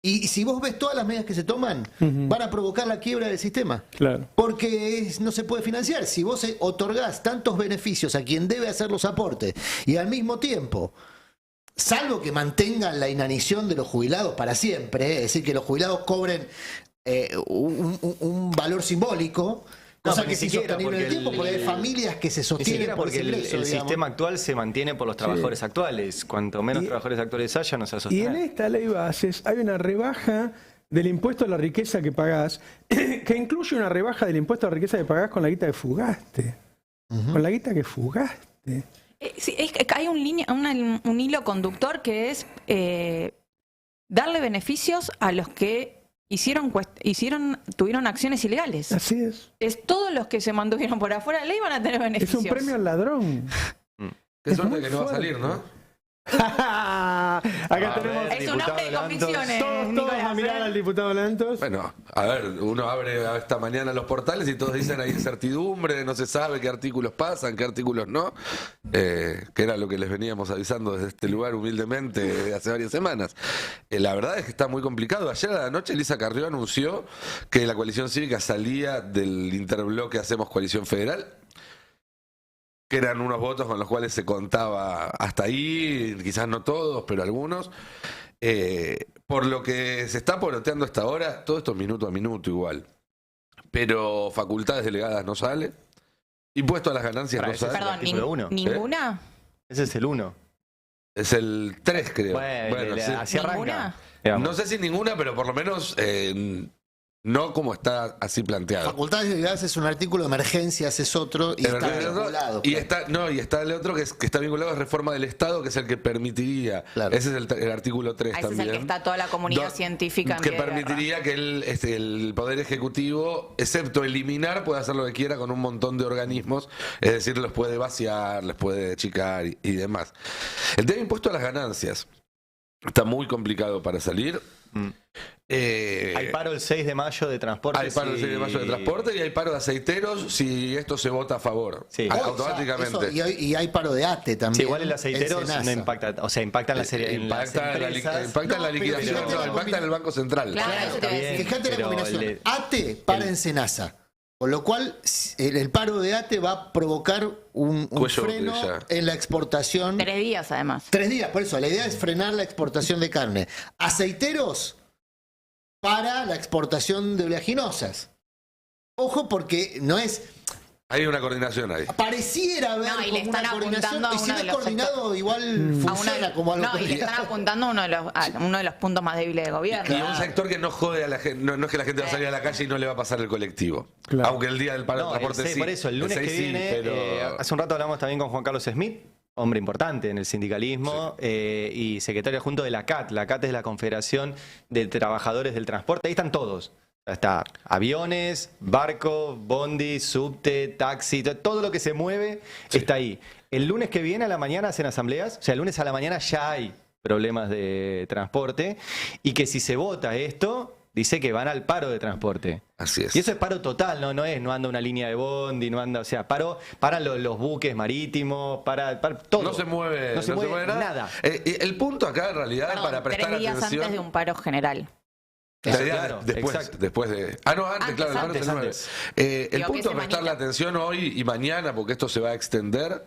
Y si vos ves todas las medidas que se toman, van a provocar la quiebra del sistema. Claro. Porque no se puede financiar. Si vos otorgás tantos beneficios a quien debe hacer los aportes y al mismo tiempo, salvo que mantengan la inanición de los jubilados para siempre, es decir, que los jubilados cobren un valor simbólico, cosa que es insostenible en el tiempo, porque hay familias que se Ni sostienen siquiera por porque ese ingreso, el digamos. sistema actual se mantiene por los trabajadores actuales. Cuanto menos trabajadores actuales haya, no se va a Y sostener. en esta ley bases hay una rebaja del impuesto a la riqueza que pagás, que incluye una rebaja del impuesto a la riqueza que pagás con la guita que fugaste. Con la guita que fugaste. Sí, es que hay un hilo conductor que es darle beneficios a los que tuvieron acciones ilegales. Así es. Es todos los que se mantuvieron por afuera de la ley van a tener Es beneficios. un premio al ladrón. Qué Es suerte muy que no va a fuerte. salir, ¿no? Acá A tenemos ver, Es un hombre de Diputado convicciones. todos Nicolás, a mirar al diputado Lantos. Bueno, a ver, uno abre esta mañana los portales y todos dicen hay incertidumbre, no se sabe qué artículos pasan, qué artículos no, que era lo que les veníamos avisando desde este lugar humildemente hace varias semanas. La verdad es que está muy complicado. Ayer a la noche Elisa Carrió anunció que la coalición cívica salía del interbloque Hacemos Coalición Federal, que eran unos votos con los cuales se contaba hasta ahí, quizás no todos, pero algunos. Por lo que se está poroteando hasta ahora, todo esto es minuto a minuto igual. Pero facultades delegadas no sale, impuesto a las ganancias Para no eso- sale. Perdón, Artículo 1. ¿ninguna? Ese es el 1. Es el 3, creo. Bueno, sí. así arranca. ¿Ninguna? Digamos. No sé si ninguna, pero por lo menos no como está así planteado. Facultades delegadas es un artículo, emergencias es otro, y está vinculado. Y está el otro que está vinculado a reforma del Estado, que es el que permitiría. Claro. Ese es el artículo 3 Ese es también. el que está toda la comunidad científica en que pie de guerra. permitiría que el Poder Ejecutivo, excepto eliminar, pueda hacer lo que quiera con un montón de organismos, es decir, los puede vaciar, les puede achicar y demás. El tema impuesto a las ganancias está muy complicado para salir. Hay paro el 6 de mayo de transporte. Hay paro el 6 de mayo de transporte y hay paro de aceiteros si esto se vota a favor. Sí. Automáticamente. Y hay paro de ATE también. Sí, igual el aceitero Senasa. no impacta, o sea, impacta en la serie. Impacta en la No, liquidación, pero fíjate la impacta en el Banco Central. Claro, eso te iba a bien, decir. Fíjate la pero combinación. ATE para en Senasa. Con lo cual, el paro de ATE va a provocar un Cuello freno ya. en la exportación. 3 días además. 3 días, por eso, la idea es frenar la exportación de carne. Aceiteros para la exportación de oleaginosas. Ojo, porque no es. Hay una coordinación ahí. Pareciera haber No, y como le están una coordinación. apuntando a Y si uno no de es los coordinado, igual A uno funciona como algo no, y le están apuntando a uno de los puntos más débiles del gobierno. Y un sector que no jode a la gente, no es que la gente va a salir a la calle y no le va a pasar el colectivo. Claro. Aunque el día del paro de No, transporte sí. por eso, el lunes seis que sí, viene, pero- hace un rato hablamos también con Juan Carlos Smith, hombre importante en el sindicalismo, y secretario adjunto de la CAT. La CAT es la Confederación de Trabajadores del Transporte. Ahí están todos. Está aviones, barco, bondi, subte, taxi, todo lo que se mueve está ahí. El lunes que viene a la mañana hacen asambleas, o sea, el lunes a la mañana ya hay problemas de transporte, y que si se vota esto, dice que van al paro de transporte. Así es. Y eso es paro total, no anda una línea de bondi, no anda, o sea, paran los buques marítimos, para todo. No se mueve, no se mueve nada. El punto acá en realidad Perdón, para prestar 3 días atención. antes de un paro general. Claro, después de... antes, claro, antes, el paro antes. el Digo, punto ¿qué de prestarle semanita? atención hoy y mañana, porque esto se va a extender,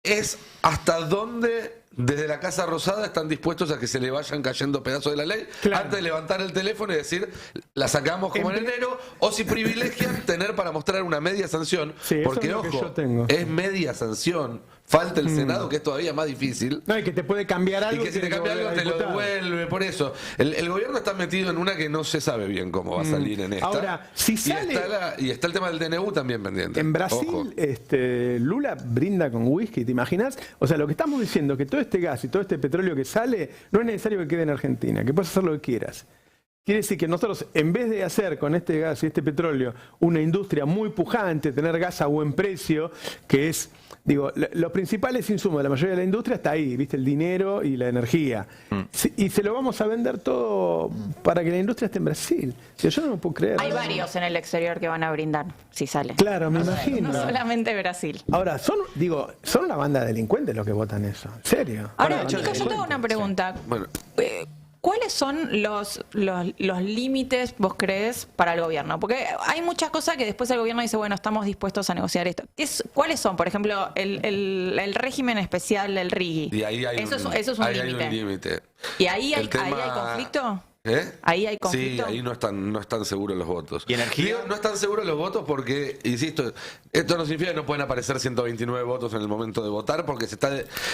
es hasta dónde desde la Casa Rosada están dispuestos a que se le vayan cayendo pedazos de la ley, Claro. antes de levantar el teléfono y decir, la sacamos como en enero, o si privilegian tener para mostrar una media sanción, Sí, eso porque es lo que ojo, yo tengo. es media sanción, falta el Senado, que es todavía más difícil. No, y que te puede cambiar algo. Y que si te tiene cambia volver algo a te lo diputado. devuelve, por eso. El gobierno está metido en una que no se sabe bien cómo va a salir en esta. Ahora, si sale- y está el tema del DNU también pendiente. En Brasil, Ojo. Lula brinda con whisky, ¿te imaginas? O sea, lo que estamos diciendo, que todo este gas y todo este petróleo que sale, no es necesario que quede en Argentina, que puedes hacer lo que quieras. Quiere decir que nosotros, en vez de hacer con este gas y este petróleo una industria muy pujante, tener gas a buen precio, que es, digo, los principales insumos de la mayoría de la industria está ahí, ¿viste? El dinero y la energía. Y se lo vamos a vender todo para que la industria esté en Brasil. Yo no me puedo creer. Hay varios en el exterior que van a brindar, si sale. Claro, me imagino. No solamente Brasil. Ahora, son una banda de delincuentes los que votan eso. ¿En serio? Ahora, Una chicos, banda de yo tengo una pregunta. Bueno, ¿Cuáles son los límites, vos crees, para el gobierno? Porque hay muchas cosas que después el gobierno dice, bueno, estamos dispuestos a negociar esto. ¿Cuáles son? Por ejemplo, el régimen especial del RIGI. y ahí hay eso un es un ahí hay límite. un límite. ¿Y ahí hay El tema- conflicto? ¿Eh? ¿Ahí hay conflicto? Sí, ahí no están seguros los votos. ¿Y energía? Digo, no están seguros los votos porque, insisto, esto no significa que no pueden aparecer 129 votos en el momento de votar, porque se está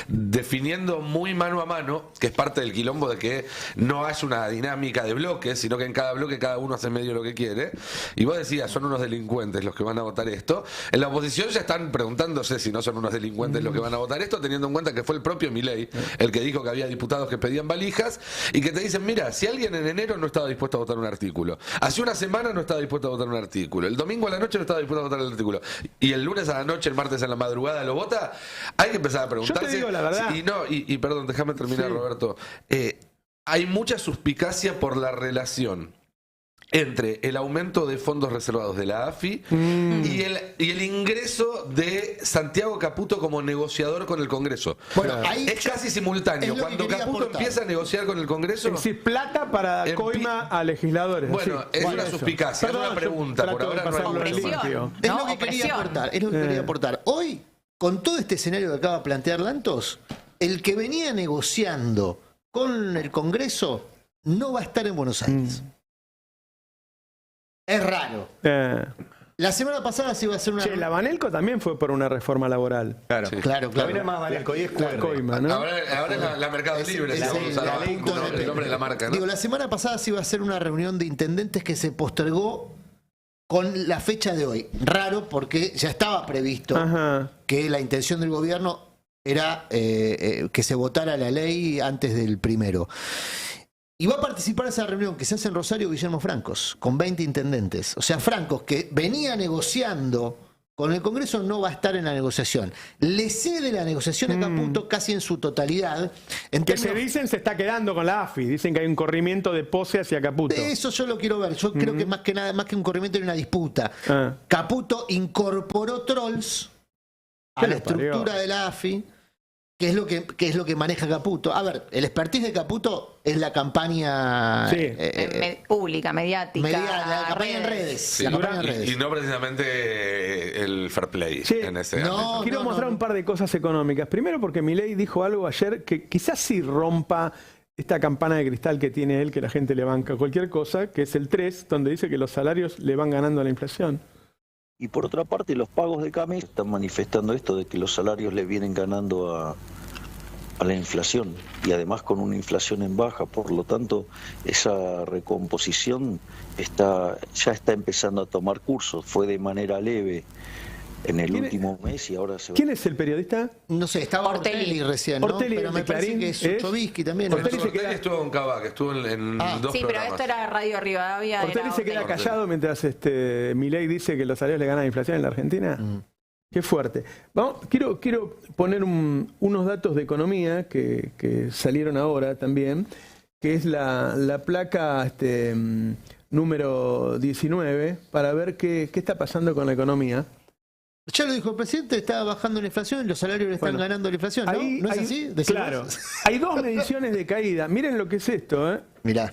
definiendo muy mano a mano, que es parte del quilombo de que no haya una dinámica de bloques, sino que en cada bloque cada uno hace medio lo que quiere. Y vos decías, son unos delincuentes los que van a votar esto. En la oposición ya están preguntándose si no son unos delincuentes los que van a votar esto, teniendo en cuenta que fue el propio Milei el que dijo que había diputados que pedían valijas y que te dicen, mira, si alguien en enero no estaba dispuesto a votar un artículo, hace una semana no estaba dispuesto a votar un artículo, el domingo a la noche no estaba dispuesto a votar el artículo, y el lunes a la noche, el martes a la madrugada lo vota, hay que empezar a preguntarse. Yo te digo la verdad. Y perdón, déjame terminar, Sí. Roberto. Hay mucha suspicacia por la relación entre el aumento de fondos reservados de la AFI y el ingreso de Santiago Caputo como negociador con el Congreso. Bueno, ahí Es casi simultáneo. es lo que Cuando quería Caputo aportar. empieza a negociar con el Congreso, Es decir, plata para dar coima a legisladores. Bueno, así. es Bueno, una eso. suspicacia, es una yo pregunta, por trato de ahora no hay pasarlo Opresión. limpio. Es No, lo que quería opresión. aportar, es lo que quería aportar. Hoy, con todo este escenario que acaba de plantear Lantos, el que venía negociando con el Congreso no va a estar en Buenos Aires. Es raro. La semana pasada se iba a hacer una... Che, la Banelco también fue por una reforma laboral. Claro, Claro, claro. No viene más Vanelco, y es La QR. coima, ¿no? Ahora es la Mercado Libre, Es si vamos a usar la el nombre de la marca, ¿no? Digo, la semana pasada se iba a hacer una reunión de intendentes que se postergó con la fecha de hoy. Raro porque ya estaba previsto Ajá. que la intención del gobierno era que se votara la ley antes del 1. Y va a participar en esa reunión que se hace en Rosario Guillermo Francos, con 20 intendentes. O sea, Francos, que venía negociando con el Congreso, no va a estar en la negociación. Le cede la negociación a Caputo casi en su totalidad. En Que se términos- dicen se está quedando con la AFI. Dicen que hay un corrimiento de pose hacia Caputo. De eso yo lo quiero ver. Yo creo que más que nada, más que un corrimiento, era una disputa. Ah. Caputo incorporó trolls a ¿Qué la le parió? estructura de la AFI, que es lo que maneja Caputo. A ver, el expertise de Caputo es la campaña Sí. Pública, mediática. la campaña en redes. Sí, La campaña en redes. y no precisamente el fair play Sí. en ese No, ámbito. Quiero mostrar un par de cosas económicas. Primero porque Milei dijo algo ayer que quizás sí rompa esta campana de cristal que tiene él, que la gente le banca cualquier cosa, que es el 3, donde dice que los salarios le van ganando a la inflación. Y por otra parte, los pagos de CAMI están manifestando esto de que los salarios le vienen ganando a la inflación y además con una inflación en baja. Por lo tanto, esa recomposición ya está empezando a tomar curso. Fue de manera leve en el ¿Quién último mes y ahora se va. ¿Quién es el periodista? No sé, estaba Ortelli. Ortelli recién, ¿no? Ortelli, Pero me de parece Clarín, que es es- Chubisky también. ¿no? Ortelli se Ortelli queda- estuvo en Cava, que estuvo en dos Sí, pero programas. esto era Radio Rivadavia. Ortelli era se queda Ortelli. callado mientras Milei dice que los salarios le ganan la inflación en la Argentina. Qué fuerte. Quiero poner unos datos de economía que salieron ahora también, que es la placa número 19, para ver qué está pasando con la economía. Ya lo dijo el presidente, está bajando la inflación, los salarios le están Bueno, ganando la inflación, ¿no? Ahí- ¿No es ahí- así? ¿Decimos? Claro. Hay dos mediciones de caída. Miren lo que es esto. Mirá,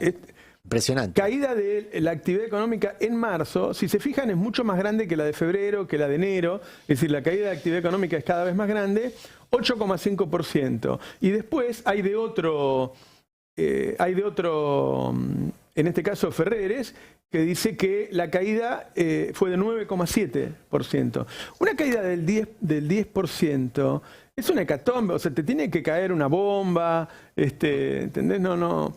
impresionante. Caída de la actividad económica en marzo, si se fijan, es mucho más grande que la de febrero, que la de enero. Es decir, la caída de actividad económica es cada vez más grande, 8,5%. Y después hay de otro, en este caso Ferreres, que dice que la caída fue de 9,7%. Una caída del 10% es una hecatombe, o sea, te tiene que caer una bomba, ¿entendés? No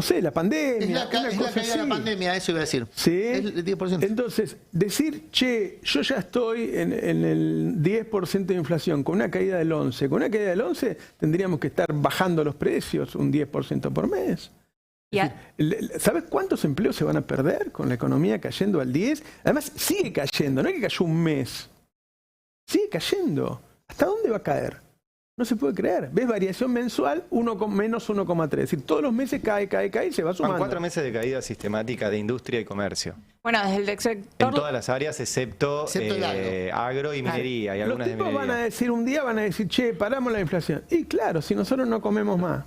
sé, la pandemia. Es la una caída cosa de la así. pandemia, eso iba a decir. ¿Sí? Es el 10%. Entonces, decir, che, yo ya estoy en el 10% de inflación, con una caída del 11%, con una caída del 11% tendríamos que estar bajando los precios un 10% por mes. Y a- Es decir, ¿sabes cuántos empleos se van a perder con la economía cayendo al 10%? Además, sigue cayendo, no es que cayó un mes. Sigue cayendo. ¿Hasta dónde va a caer? No se puede creer. ¿Ves? Variación mensual, menos 1,3. Es decir, todos los meses cae y se va Van sumando. 4 meses de caída sistemática de industria y comercio. Bueno, desde el En sector. todas las áreas, excepto el agro y minería. Y Los algunas de tipos van a minería. decir un día, che, paramos la inflación. Y claro, si nosotros no comemos más.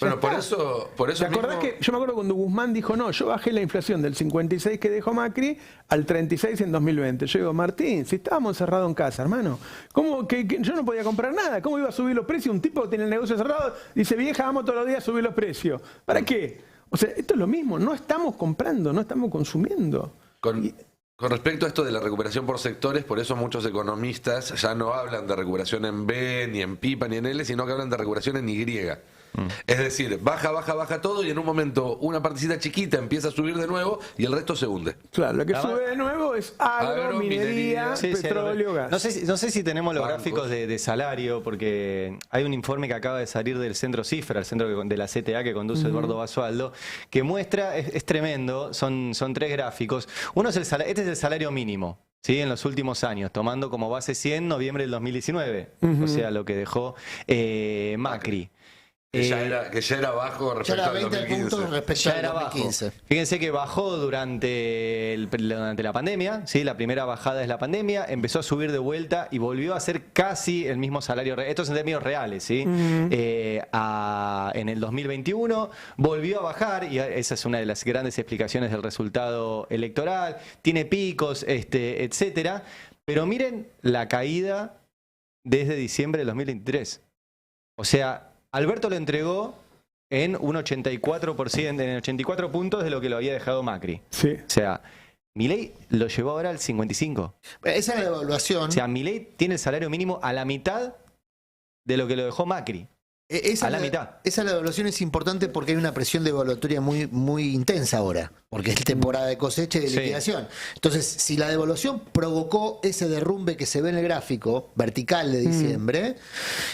Ya Bueno, por está. eso ¿Te acordás mismo- que yo me acuerdo cuando Guzmán dijo, no, yo bajé la inflación del 56 que dejó Macri al 36 en 2020? Yo digo, Martín, si estábamos cerrados en casa, hermano, ¿cómo que yo no podía comprar nada? ¿Cómo iba a subir los precios? Un tipo que tiene el negocio cerrado dice, vieja, vamos todos los días a subir los precios. ¿Para qué? O sea, esto es lo mismo, no estamos comprando, no estamos consumiendo. Con respecto a esto de la recuperación por sectores, por eso muchos economistas ya no hablan de recuperación en B, ni en pipa, ni en L, sino que hablan de recuperación en Y. Es decir, baja todo y en un momento una partecita chiquita empieza a subir de nuevo y el resto se hunde. Claro, lo que Además- sube de nuevo es agro, Agro, minería, minería. Sí, sí, petróleo, gas. No sé si tenemos los Bancos. gráficos de salario, porque hay un informe que acaba de salir del Centro Cifra, el centro de la CTA que conduce Eduardo Basualdo, que muestra, es tremendo, son 3 gráficos. Uno es este es el salario mínimo. ¿Sí? En los últimos años, tomando como base 100 noviembre del 2019, o sea, lo que dejó Macri. Que ya era bajo Ya respecto era al 20 puntos 2015. respecto Ya al era bajo. 2015. Fíjense que bajó durante la pandemia, ¿sí? La primera bajada es la pandemia, empezó a subir de vuelta y volvió a ser casi el mismo salario. Esto es en términos reales, ¿sí? En el 2021 volvió a bajar y esa es una de las grandes explicaciones del resultado electoral. Tiene picos, etcétera. Pero miren la caída desde diciembre del 2023. O sea, Alberto lo entregó en un 84%, en 84 puntos de lo que lo había dejado Macri. Sí. O sea, Milei lo llevó ahora al 55. Esa es la evaluación. O sea, Milei tiene el salario mínimo a la mitad de lo que lo dejó Macri. Esa a la es mitad. Esa evaluación es importante porque hay una presión devaluatoria muy, muy intensa ahora, porque es temporada de cosecha y de Sí. liquidación. Entonces, si la devaluación provocó ese derrumbe que se ve en el gráfico vertical de diciembre,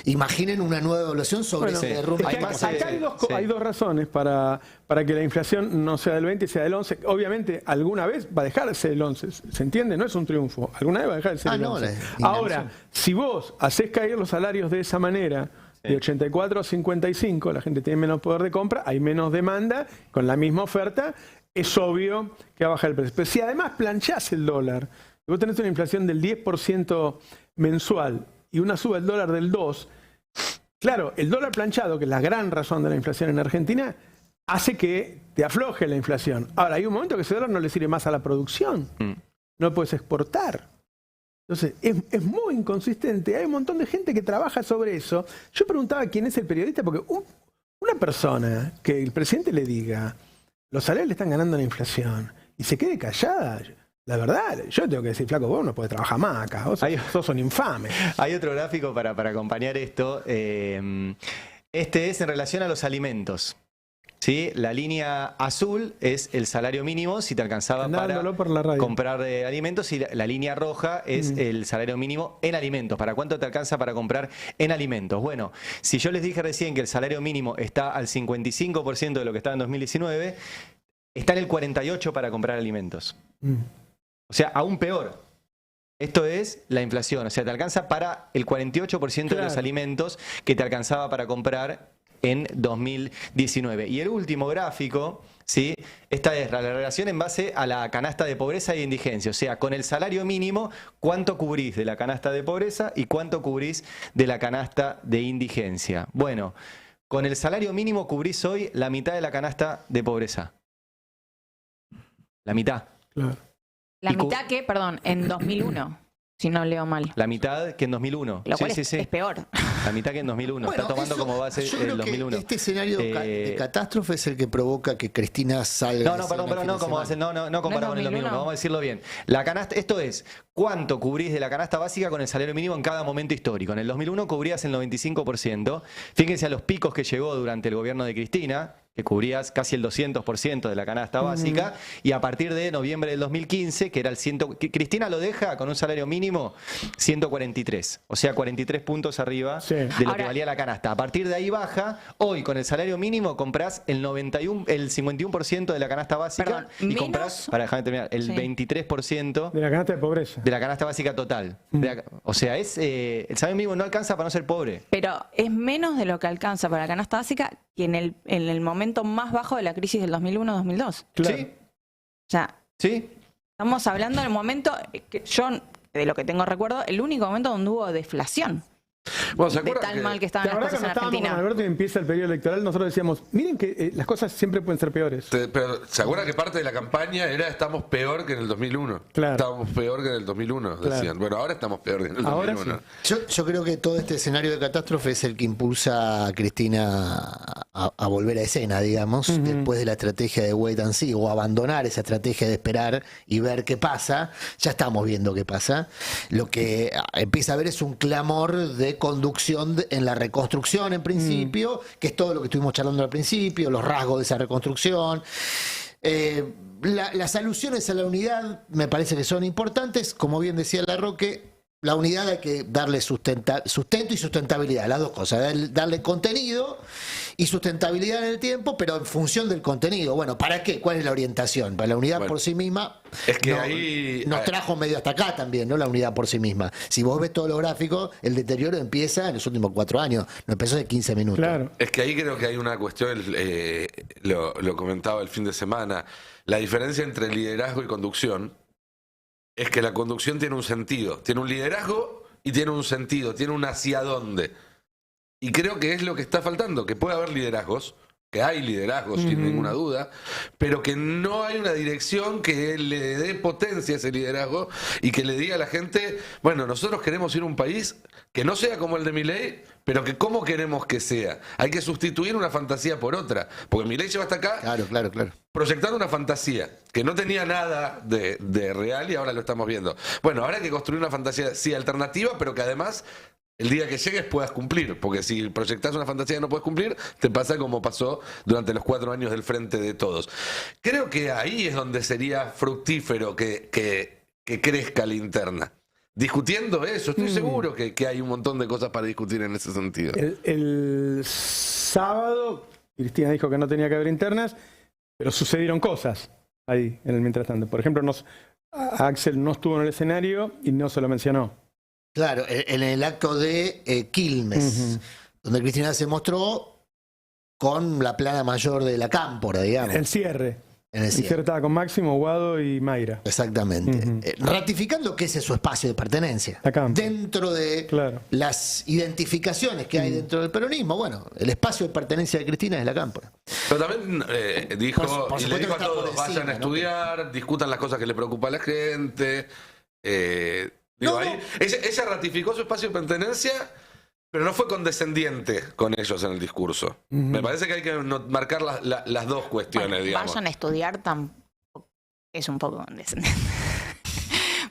imaginen una nueva evaluación sobre Bueno, ese es derrumbe. que Hay acá, más, acá hay, sí. hay dos razones para que la inflación no sea del 20 y sea del 11. Obviamente, alguna vez va a dejar de ser el 11. ¿Se entiende? No es un triunfo. Alguna vez va a dejar de ser el no, 11. la inacción. Ahora, si vos hacés caer los salarios de esa manera, de 84 a 55, la gente tiene menos poder de compra, hay menos demanda, con la misma oferta, es obvio que va a bajar el precio. Pero si además planchás el dólar, y vos tenés una inflación del 10% mensual y una suba del dólar del 2%, claro, el dólar planchado, que es la gran razón de la inflación en Argentina, hace que te afloje la inflación. Ahora, hay un momento que ese dólar no le sirve más a la producción. No puedes exportar. Entonces, es muy inconsistente. Hay un montón de gente que trabaja sobre eso. Yo preguntaba quién es el periodista, porque una persona que el presidente le diga, los salarios le están ganando la inflación, y se quede callada, la verdad, yo tengo que decir, flaco, vos no podés trabajar más acá, vos sos un infame. Hay otro gráfico para acompañar esto. Este es en relación a los alimentos. ¿sí? La línea azul es el salario mínimo si te alcanzaba Dándolo para por la radio. comprar alimentos, y la línea roja es el salario mínimo en alimentos. ¿Para cuánto te alcanza para comprar en alimentos? Bueno, si yo les dije recién que el salario mínimo está al 55% de lo que estaba en 2019, está en el 48% para comprar alimentos. O sea, aún peor. Esto es la inflación, o sea, te alcanza para el 48% de los alimentos que te alcanzaba para comprar en 2019. Y el último gráfico, ¿sí? Esta es la relación en base a la canasta de pobreza e indigencia. O sea, con el salario mínimo, ¿cuánto cubrís de la canasta de pobreza y cuánto cubrís de la canasta de indigencia? Bueno, con el salario mínimo cubrís hoy la mitad de la canasta de pobreza. La mitad. Claro. La mitad que, perdón, en 2001, si no leo mal. La mitad que en 2001. Lo cual es peor. La mitad que en 2001. Bueno, está tomando eso, como base yo creo el 2001. Que este escenario de catástrofe es el que provoca que Cristina salga. No, compara con el 2001, vamos a decirlo bien. La canasta, esto es, ¿cuánto cubrís de la canasta básica con el salario mínimo en cada momento histórico? En el 2001 cubrías el 95%. Fíjense a los picos que llegó durante el gobierno de Cristina, que cubrías casi el 200% de la canasta básica, y a partir de noviembre del 2015, que era el Cristina lo deja con un salario mínimo 143, o sea, 43 puntos arriba de lo que valía la canasta. A partir de ahí baja, hoy con el salario mínimo comprás el 51% de la canasta básica, y comprás, déjame terminar, el 23% de la canasta de pobreza. De la canasta básica total. O sea, el salario mínimo no alcanza para no ser pobre. Pero es menos de lo que alcanza para la canasta básica que en el momento más bajo de la crisis del 2001-2002. Claro. Sí. O sea, sí. Estamos hablando del momento que yo, de lo que tengo recuerdo, el único momento donde hubo deflación. Bueno, ¿se de acuerdan tal mal que estaban las cosas en Argentina. Con Alberto y empieza el periodo electoral, nosotros decíamos, miren que las cosas siempre pueden ser peores. Pero ¿se acuerdan que parte de la campaña era estamos peor que en el 2001? Claro. Estábamos peor que en el 2001, decían. Claro. Bueno, ahora estamos peor que en el Ahora 2001. sí. Yo creo que todo este escenario de catástrofe es el que impulsa a Cristina a volver a escena, digamos, después de la estrategia de wait and see, o abandonar esa estrategia de esperar y ver qué pasa. Ya estamos viendo qué pasa. Lo que empieza a ver es un clamor de conducción en la reconstrucción, en principio, que es todo lo que estuvimos charlando al principio, los rasgos de esa reconstrucción. Las alusiones a la unidad me parece que son importantes. Como bien decía Larroque, la unidad hay que darle sustento y sustentabilidad, las dos cosas, darle contenido y sustentabilidad en el tiempo, pero en función del contenido. Bueno, ¿para qué? ¿Cuál es la orientación? Para la unidad por sí misma, es que ahí nos trajo medio hasta acá también, ¿no? La unidad por sí misma. Si vos ves todos los gráficos, el deterioro empieza en los últimos 4 años, no empezó de 15 minutos. Claro. Es que ahí creo que hay una cuestión, lo comentaba el fin de semana, la diferencia entre liderazgo y conducción es que la conducción tiene un sentido, tiene un liderazgo y tiene un sentido, tiene un hacia dónde. Y creo que es lo que está faltando, que puede haber liderazgos, que hay liderazgos sin ninguna duda, pero que no hay una dirección que le dé potencia a ese liderazgo y que le diga a la gente, bueno, nosotros queremos ir a un país que no sea como el de Milei, pero que cómo queremos que sea. Hay que sustituir una fantasía por otra, porque Milei lleva hasta acá Claro. proyectando una fantasía que no tenía nada de real y ahora lo estamos viendo. Bueno, ahora hay que construir una fantasía, sí, alternativa, pero que además el día que llegues puedas cumplir, porque si proyectás una fantasía y no puedes cumplir, te pasa como pasó durante los 4 años del Frente de Todos. Creo que ahí es donde sería fructífero que crezca la interna. Discutiendo eso, estoy seguro que hay un montón de cosas para discutir en ese sentido. El sábado, Cristina dijo que no tenía que haber internas, pero sucedieron cosas ahí en el mientras tanto. Por ejemplo, Axel no estuvo en el escenario y no se lo mencionó. Claro, en el acto de Quilmes, donde Cristina se mostró con la plana mayor de la cámpora, digamos. El cierre. En el cierre. Estaba con Máximo, Guado y Mayra. Exactamente. Ratificando que ese es su espacio de pertenencia. La cámpora. Dentro de las identificaciones que hay dentro del peronismo, bueno, el espacio de pertenencia de Cristina es la cámpora. Pero también dijo, por y le dijo a todos, encima, vayan a estudiar, discutan las cosas que le preocupa a la gente. Ella ratificó su espacio de pertenencia, pero no fue condescendiente con ellos en el discurso. Me parece que hay que marcar las dos cuestiones, digamos. Vayan a estudiar, tampoco es un poco condescendiente.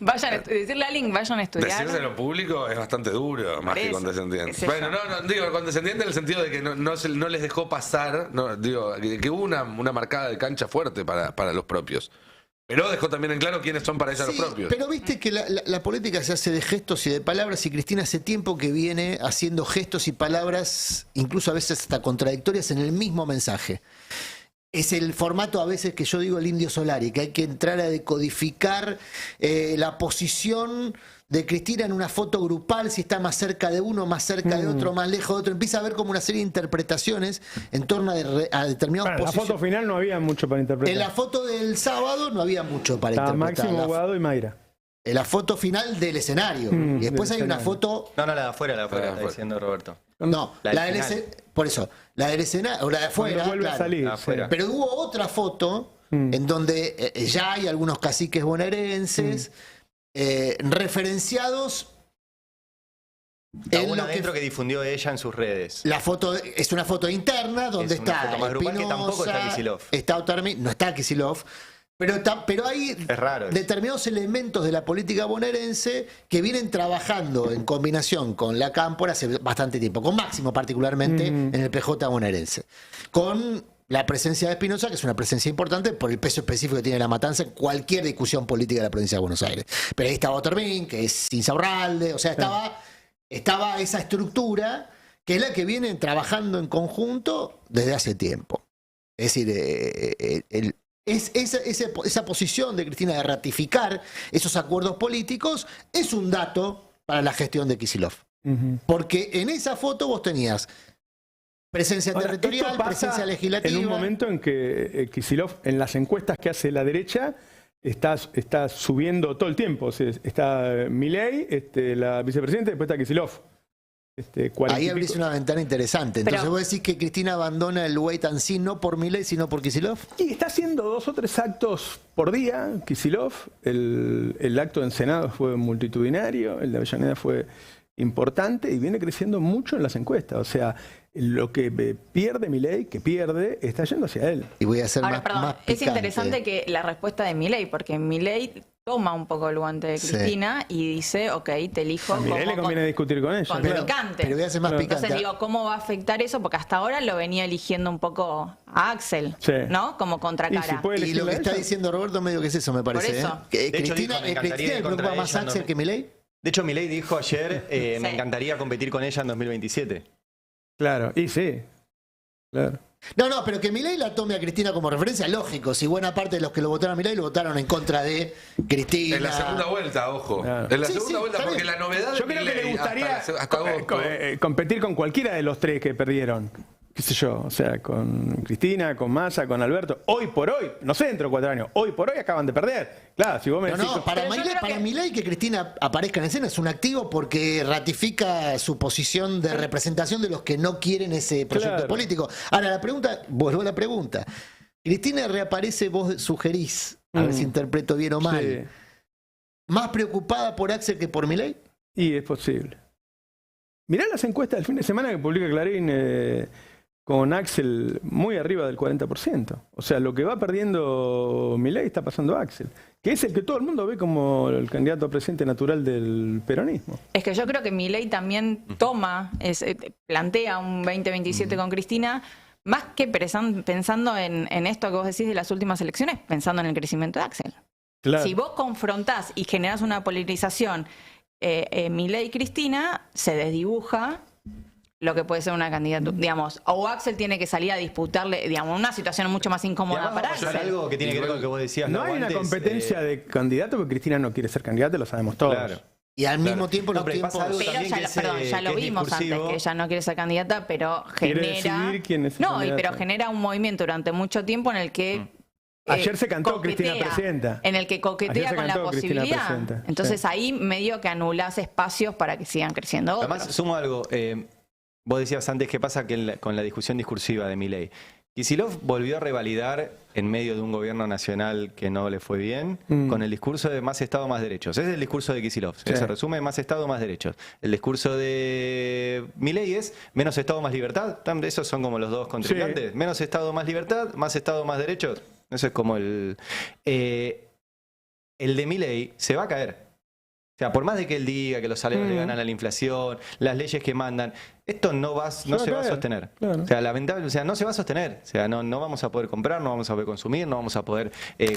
Decirle a alguien, vayan a estudiar. Decírselo público es bastante duro, más que condescendiente. Bueno, no, digo condescendiente en el sentido de que no les dejó pasar, digo, que hubo una marcada de cancha fuerte para los propios. Pero dejó también en claro quiénes son para ella los propios. Pero viste que la política se hace de gestos y de palabras, y Cristina hace tiempo que viene haciendo gestos y palabras, incluso a veces hasta contradictorias, en el mismo mensaje. Es el formato a veces que yo digo el Indio Solari, que hay que entrar a decodificar la posición de Cristina en una foto grupal, si está más cerca de uno, más cerca de otro, más lejos de otro. Empieza a haber como una serie de interpretaciones en torno a determinados posiciones. En la foto final no había mucho para interpretar. En la foto del sábado no había mucho para Estaba interpretar. Máximo, Guado y Mayra. En la foto final del escenario. Y después hay una foto... No, la de afuera, está diciendo Roberto. No, la del escenario. Por eso, la del escenario, o la de afuera, Cuando vuelve a salir, afuera. Pero hubo otra foto en donde ya hay algunos caciques bonaerenses referenciados en una adentro que difundió ella en sus redes. La foto es una foto interna donde Es una está foto más grupal, que Espinosa, tampoco está Kicillof. está Otarmi, no está Kicillof, pero hay Es raro eso. determinados elementos de la política bonaerense que vienen trabajando en combinación con la Cámpora hace bastante tiempo, con Máximo particularmente en el PJ bonaerense, con la presencia de Espinosa, que es una presencia importante por el peso específico que tiene La Matanza en cualquier discusión política de la provincia de Buenos Aires. Pero ahí estaba Otermín, que es Insaurralde, o sea, estaba esa estructura que es la que vienen trabajando en conjunto desde hace tiempo. Es decir, esa posición de Cristina de ratificar esos acuerdos políticos es un dato para la gestión de Kicillof. Porque en esa foto vos tenías presencia territorial, esto pasa presencia legislativa. En un momento en que Kicillof, en las encuestas que hace la derecha, está subiendo todo el tiempo. O sea, está Milei, la vicepresidenta, y después está Kicillof. Ahí abrís una ventana interesante. Entonces Pero, vos decís que Cristina abandona el wait and see no por Milei, sino por Kicillof. Y está haciendo 2 o 3 actos por día, Kicillof. El acto en Senado fue multitudinario, el de Avellaneda fue importante y viene creciendo mucho en las encuestas. O sea, lo que pierde Milei, está yendo hacia él. Y voy a hacer ahora, más, perdón, más es picante. interesante que la respuesta de Milei, porque Milei toma un poco el guante de Cristina y dice, ok, te elijo A Milei le conviene discutir con ella. contrincante. Pero voy a hacer más picante. Entonces digo, ¿cómo va a afectar eso? Porque hasta ahora lo venía eligiendo un poco a Axel, Sí. ¿no? Como contracara. Y si puede Y lo que elegirla está ella. diciendo Roberto medio que es eso, me parece. Por eso. Que De hecho, Cristina, dijo, me encantaría Cristina ir le contra preocupa más ella en Axel 2000. que Milei. De hecho, Milei dijo ayer, me Sí. encantaría competir con ella en 2027. Claro, y sí. Claro. No, pero que Milei la tome a Cristina como referencia, lógico. Si buena parte de los que lo votaron a Milei lo votaron en contra de Cristina. En la segunda vuelta, ojo. Claro. En la Sí, segunda sí, vuelta, está porque bien. la novedad de Yo creo que le Milei gustaría hasta agosto. competir con cualquiera de los 3 que perdieron. Qué sé yo, o sea, con Cristina, con Massa, con Alberto. Hoy por hoy, no sé, dentro de 4 años, hoy por hoy acaban de perder. Claro, si vos me decís... Para Pero yo creo que- Milei que Cristina aparezca en escena es un activo porque ratifica su posición de representación de los que no quieren ese proyecto Claro. político. Ahora, vuelvo a la pregunta. Cristina reaparece, vos sugerís, a ver si interpreto bien o mal, Sí. ¿más preocupada por Axel que por Milei? Y es posible. Mirá las encuestas del fin de semana que publica Clarín con Axel muy arriba del 40%. O sea, lo que va perdiendo Milei está pasando a Axel, que es el que todo el mundo ve como el candidato a presidente natural del peronismo. Es que yo creo que Milei también plantea un 2027 con Cristina, más que pensando en esto que vos decís de las últimas elecciones, pensando en el crecimiento de Axel. Claro. Si vos confrontás y generás una polarización Milei-Cristina, se desdibuja lo que puede ser una candidatura, digamos, o Axel tiene que salir a disputarle, digamos, una situación mucho más Y incómoda además para vamos a hacer Axel. algo que tiene que ver con lo que vos decías. No hay una antes, competencia de candidato porque Cristina no quiere ser candidata, lo sabemos todos. Claro. Y al mismo tiempo No, los pero pasa tiempos... algo Pero también ya, que es, perdón, ya lo que es vimos antes, discursivo. que ella no quiere ser candidata, pero Quiere genera... decidir quién es el No, candidato. pero genera un movimiento durante mucho tiempo en el que... Ayer se cantó coquetea, Cristina presidenta. En el que Ayer coquetea se con la cantó Cristina posibilidad. presidenta, Entonces sí. ahí medio que anulás espacios para que sigan creciendo otros. Además, sumo algo. Vos decías antes qué pasa que con la discusión discursiva de Milei. Kicillof volvió a revalidar en medio de un gobierno nacional que no le fue bien con el discurso de más Estado, más derechos. Ese es el discurso de Kicillof. Sí. Se resume más Estado, más derechos. El discurso de Milei es menos Estado, más libertad. Esos son como los dos contrincantes. Sí. Menos Estado, más libertad. Más Estado, más derechos. Eso es como el de Milei se va a caer. sea, por más de que él diga que los salarios le ganan a la inflación, las leyes que mandan, esto no se va a sostener. Claro. O sea, lamentablemente, o sea, no se va a sostener. O sea, no vamos a poder comprar, no vamos a poder consumir, no vamos a poder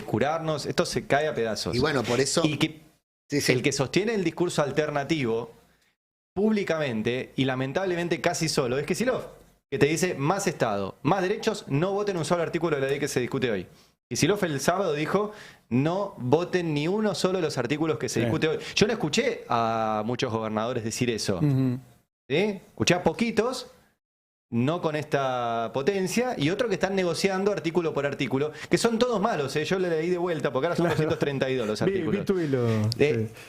curarnos. Esto se cae a pedazos. Y bueno, por eso... Y que el que sostiene el discurso alternativo públicamente y lamentablemente casi solo es Kicillof, que te dice más Estado, más derechos, no voten un solo artículo de la ley que se discute hoy. Kicillof el sábado dijo, no voten ni uno solo de los artículos que se discute hoy. Yo no escuché a muchos gobernadores decir eso. ¿Sí? Escuché a poquitos, no con esta potencia, y otros que están negociando artículo por artículo, que son todos malos. Yo le leí de vuelta, porque ahora son 232 los artículos.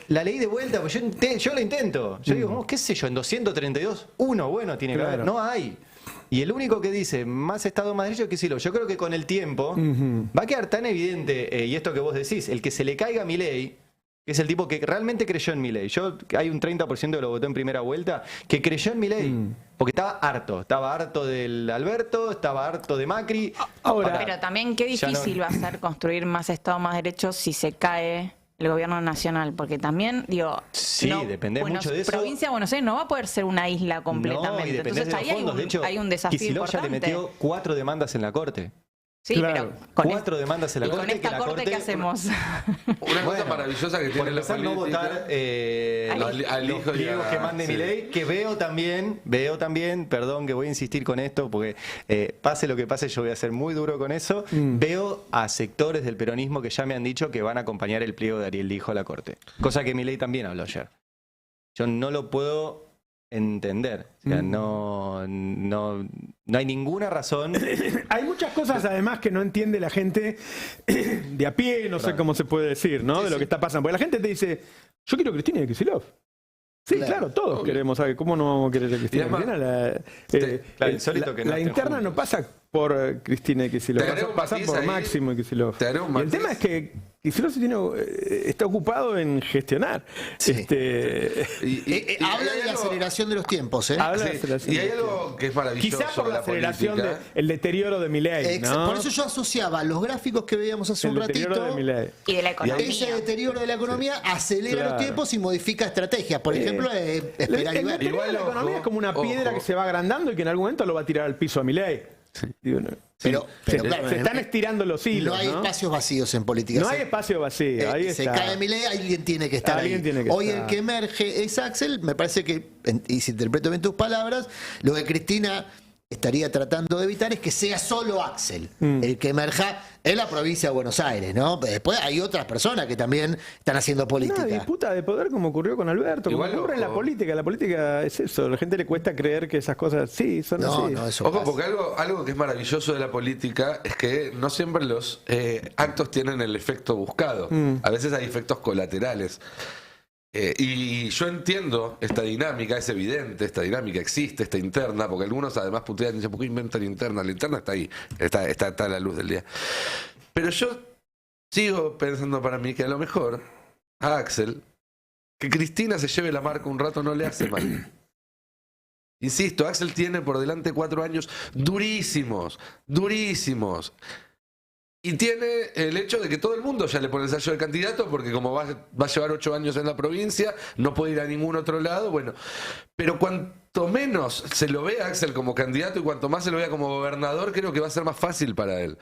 La leí de vuelta, porque yo lo intento. Yo digo, qué sé yo, en 232, uno bueno tiene que haber. No hay. Y el único que dice más Estado, más derecho es Kicillof. Yo creo que con el tiempo va a quedar tan evidente, y esto que vos decís, el que se le caiga a Milei, que es el tipo que realmente creyó en Milei. Hay un 30% que lo votó en primera vuelta, que creyó en Milei, porque estaba harto del Alberto, estaba harto de Macri. Ahora, pero también qué difícil va a ser construir más Estado, más derechos si se cae el gobierno nacional, porque también, digo, sí, depende mucho de eso. Provincia de Buenos Aires no va a poder ser una isla completamente. No, y entonces ahí hay un desafío Kicillof importante. ya le metió 4 demandas en la corte. Sí, claro. pero con 4 demandas en la corte. con esta corte, ¿qué hacemos? Una cosa maravillosa que tiene la política. No votar los pliegos que mande Milei, que veo también, perdón que voy a insistir con esto, porque pase lo que pase, yo voy a ser muy duro con eso. Veo a sectores del peronismo que ya me han dicho que van a acompañar el pliego de Ariel Lijo a la corte. Cosa que Milei también habló ayer. Yo no lo puedo entender. O sea, no hay ninguna razón. Hay muchas cosas además que no entiende la gente de a pie, no sé cómo se puede decir, ¿no? De lo que está pasando. Porque la gente te dice, yo quiero Cristina y Kicillof. Sí, claro, todos queremos saber. ¿Cómo no vamos a querer a Cristina? La interna no pasa por Cristina y Kicillof, pasa por Máximo y Kicillof. Y el tema es que Kicillof está ocupado en gestionar. Habla de la aceleración de los tiempos. Y hay algo que es maravilloso. Quizás por la aceleración del deterioro de Milei, ¿no? Por eso yo asociaba los gráficos que veíamos hace un ratito y de la economía. Ese deterioro de la economía acelera los tiempos y modifica estrategias. Por ejemplo, esperar y ver. Igual la economía es como una piedra que se va agrandando y que en algún momento lo va a tirar al piso a Milei. Pero claro, se están estirando los hilos. No hay espacios vacíos en política. No hay espacio vacío. Se cae Milei, alguien tiene que estar ahí. Hoy el que emerge es Axel. Me parece que, y si interpreto bien tus palabras, lo que Cristina estaría tratando de evitar es que sea solo Axel el que emerja en la provincia de Buenos Aires, ¿no? Después hay otras personas que también están haciendo política. Una disputa de poder como ocurrió con Alberto, como ocurre en la política. La política es eso, a la gente le cuesta creer que esas cosas son así. No, eso Ojo, porque algo que es maravilloso de la política es que no siempre los actos tienen el efecto buscado. A veces hay efectos colaterales. Y yo entiendo esta dinámica, es evidente, esta dinámica existe, esta interna, porque algunos además putean y dicen, ¿por qué inventan interna? La interna está ahí, está a la luz del día. Pero yo sigo pensando para mí que a lo mejor a Axel, que Cristina se lleve la marca un rato no le hace mal. Insisto, Axel tiene por delante 4 años durísimos. Y tiene el hecho de que todo el mundo ya le pone el sello de candidato, porque como va a llevar 8 años en la provincia, no puede ir a ningún otro lado. Bueno, pero cuanto menos se lo vea a Axel como candidato y cuanto más se lo vea como gobernador, creo que va a ser más fácil para él.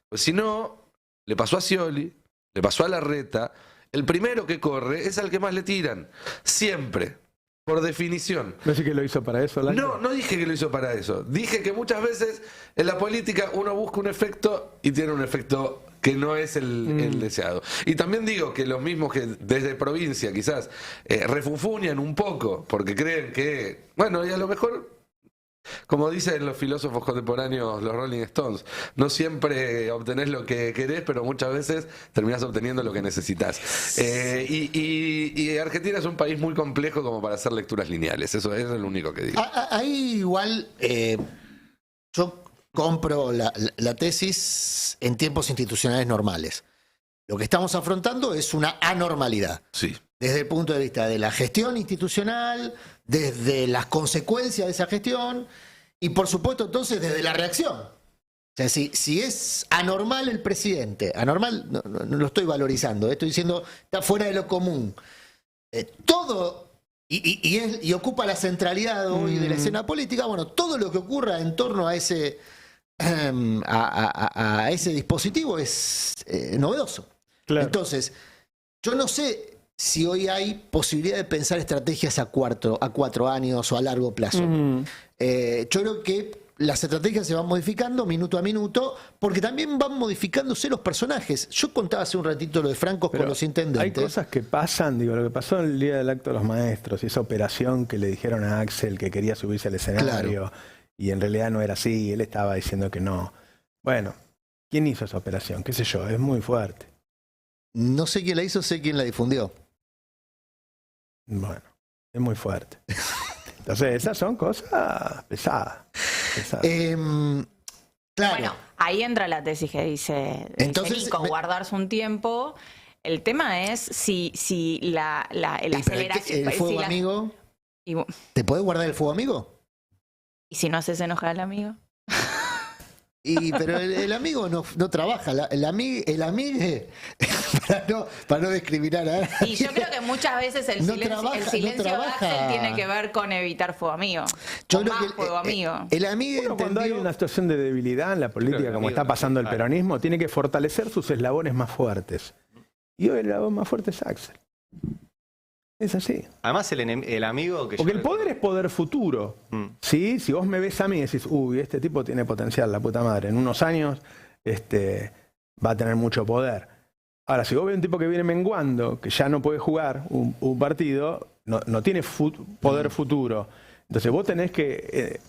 Pues si no, le pasó a Scioli, le pasó a Larreta, el primero que corre es al que más le tiran. Siempre. Por definición. ¿No sé que lo hizo para eso? No dije que lo hizo para eso. Dije que muchas veces en la política uno busca un efecto y tiene un efecto que no es el deseado. Y también digo que los mismos que desde provincia quizás refunfuñan un poco porque creen que, bueno, y a lo mejor, como dicen los filósofos contemporáneos, los Rolling Stones, no siempre obtenés lo que querés, pero muchas veces terminás obteniendo lo que necesitas. Y Argentina es un país muy complejo como para hacer lecturas lineales, eso es lo único que digo. Ahí igual yo compro la tesis en tiempos institucionales normales. Lo que estamos afrontando es una anormalidad. Sí. Desde el punto de vista de la gestión institucional, desde las consecuencias de esa gestión y por supuesto entonces desde la reacción. O sea, si es anormal el presidente, anormal no lo estoy valorizando, estoy diciendo está fuera de lo común. todo, y ocupa la centralidad hoy de la escena política, bueno, todo lo que ocurra en torno a ese, a ese dispositivo es novedoso. Claro. Entonces, yo no sé si hoy hay posibilidad de pensar estrategias a 4 años o a largo plazo. Yo creo que las estrategias se van modificando minuto a minuto, porque también van modificándose los personajes. Yo contaba hace un ratito lo de Francos con los intendentes. Hay cosas que pasan, digo, lo que pasó el día del acto de los maestros, esa operación que le dijeron a Axel que quería subirse al escenario, y en realidad no era así, él estaba diciendo que no. Bueno, ¿quién hizo esa operación? ¿Qué sé yo? Es muy fuerte. No sé quién la hizo, sé quién la difundió. Bueno, es muy fuerte. Entonces, esas son cosas pesadas. Claro. Bueno, ahí entra la tesis que dice Nico, guardarse un tiempo. El tema es si el aceleración... ¿El fuego amigo? ¿Te podés guardar el fuego amigo? ¿Y si no haces enojar al amigo? Pero el amigo no trabaja, el amigo para no discriminar a nadie. Y yo creo que muchas veces el silencio de Axel tiene que ver con evitar fuego amigo. Yo creo que fuego amigo. El amigo cuando hay una situación de debilidad en la política, como está pasando el peronismo, tiene que fortalecer sus eslabones más fuertes. Y hoy el eslabón más fuerte es Axel. Es así. Además, el amigo que porque el poder es poder futuro. ¿Sí? Si vos me ves a mí y decís, uy, este tipo tiene potencial, la puta madre, en unos años va a tener mucho poder. Ahora, si vos ves un tipo que viene menguando, que ya no puede jugar un partido, no tiene poder futuro. Entonces vos tenés que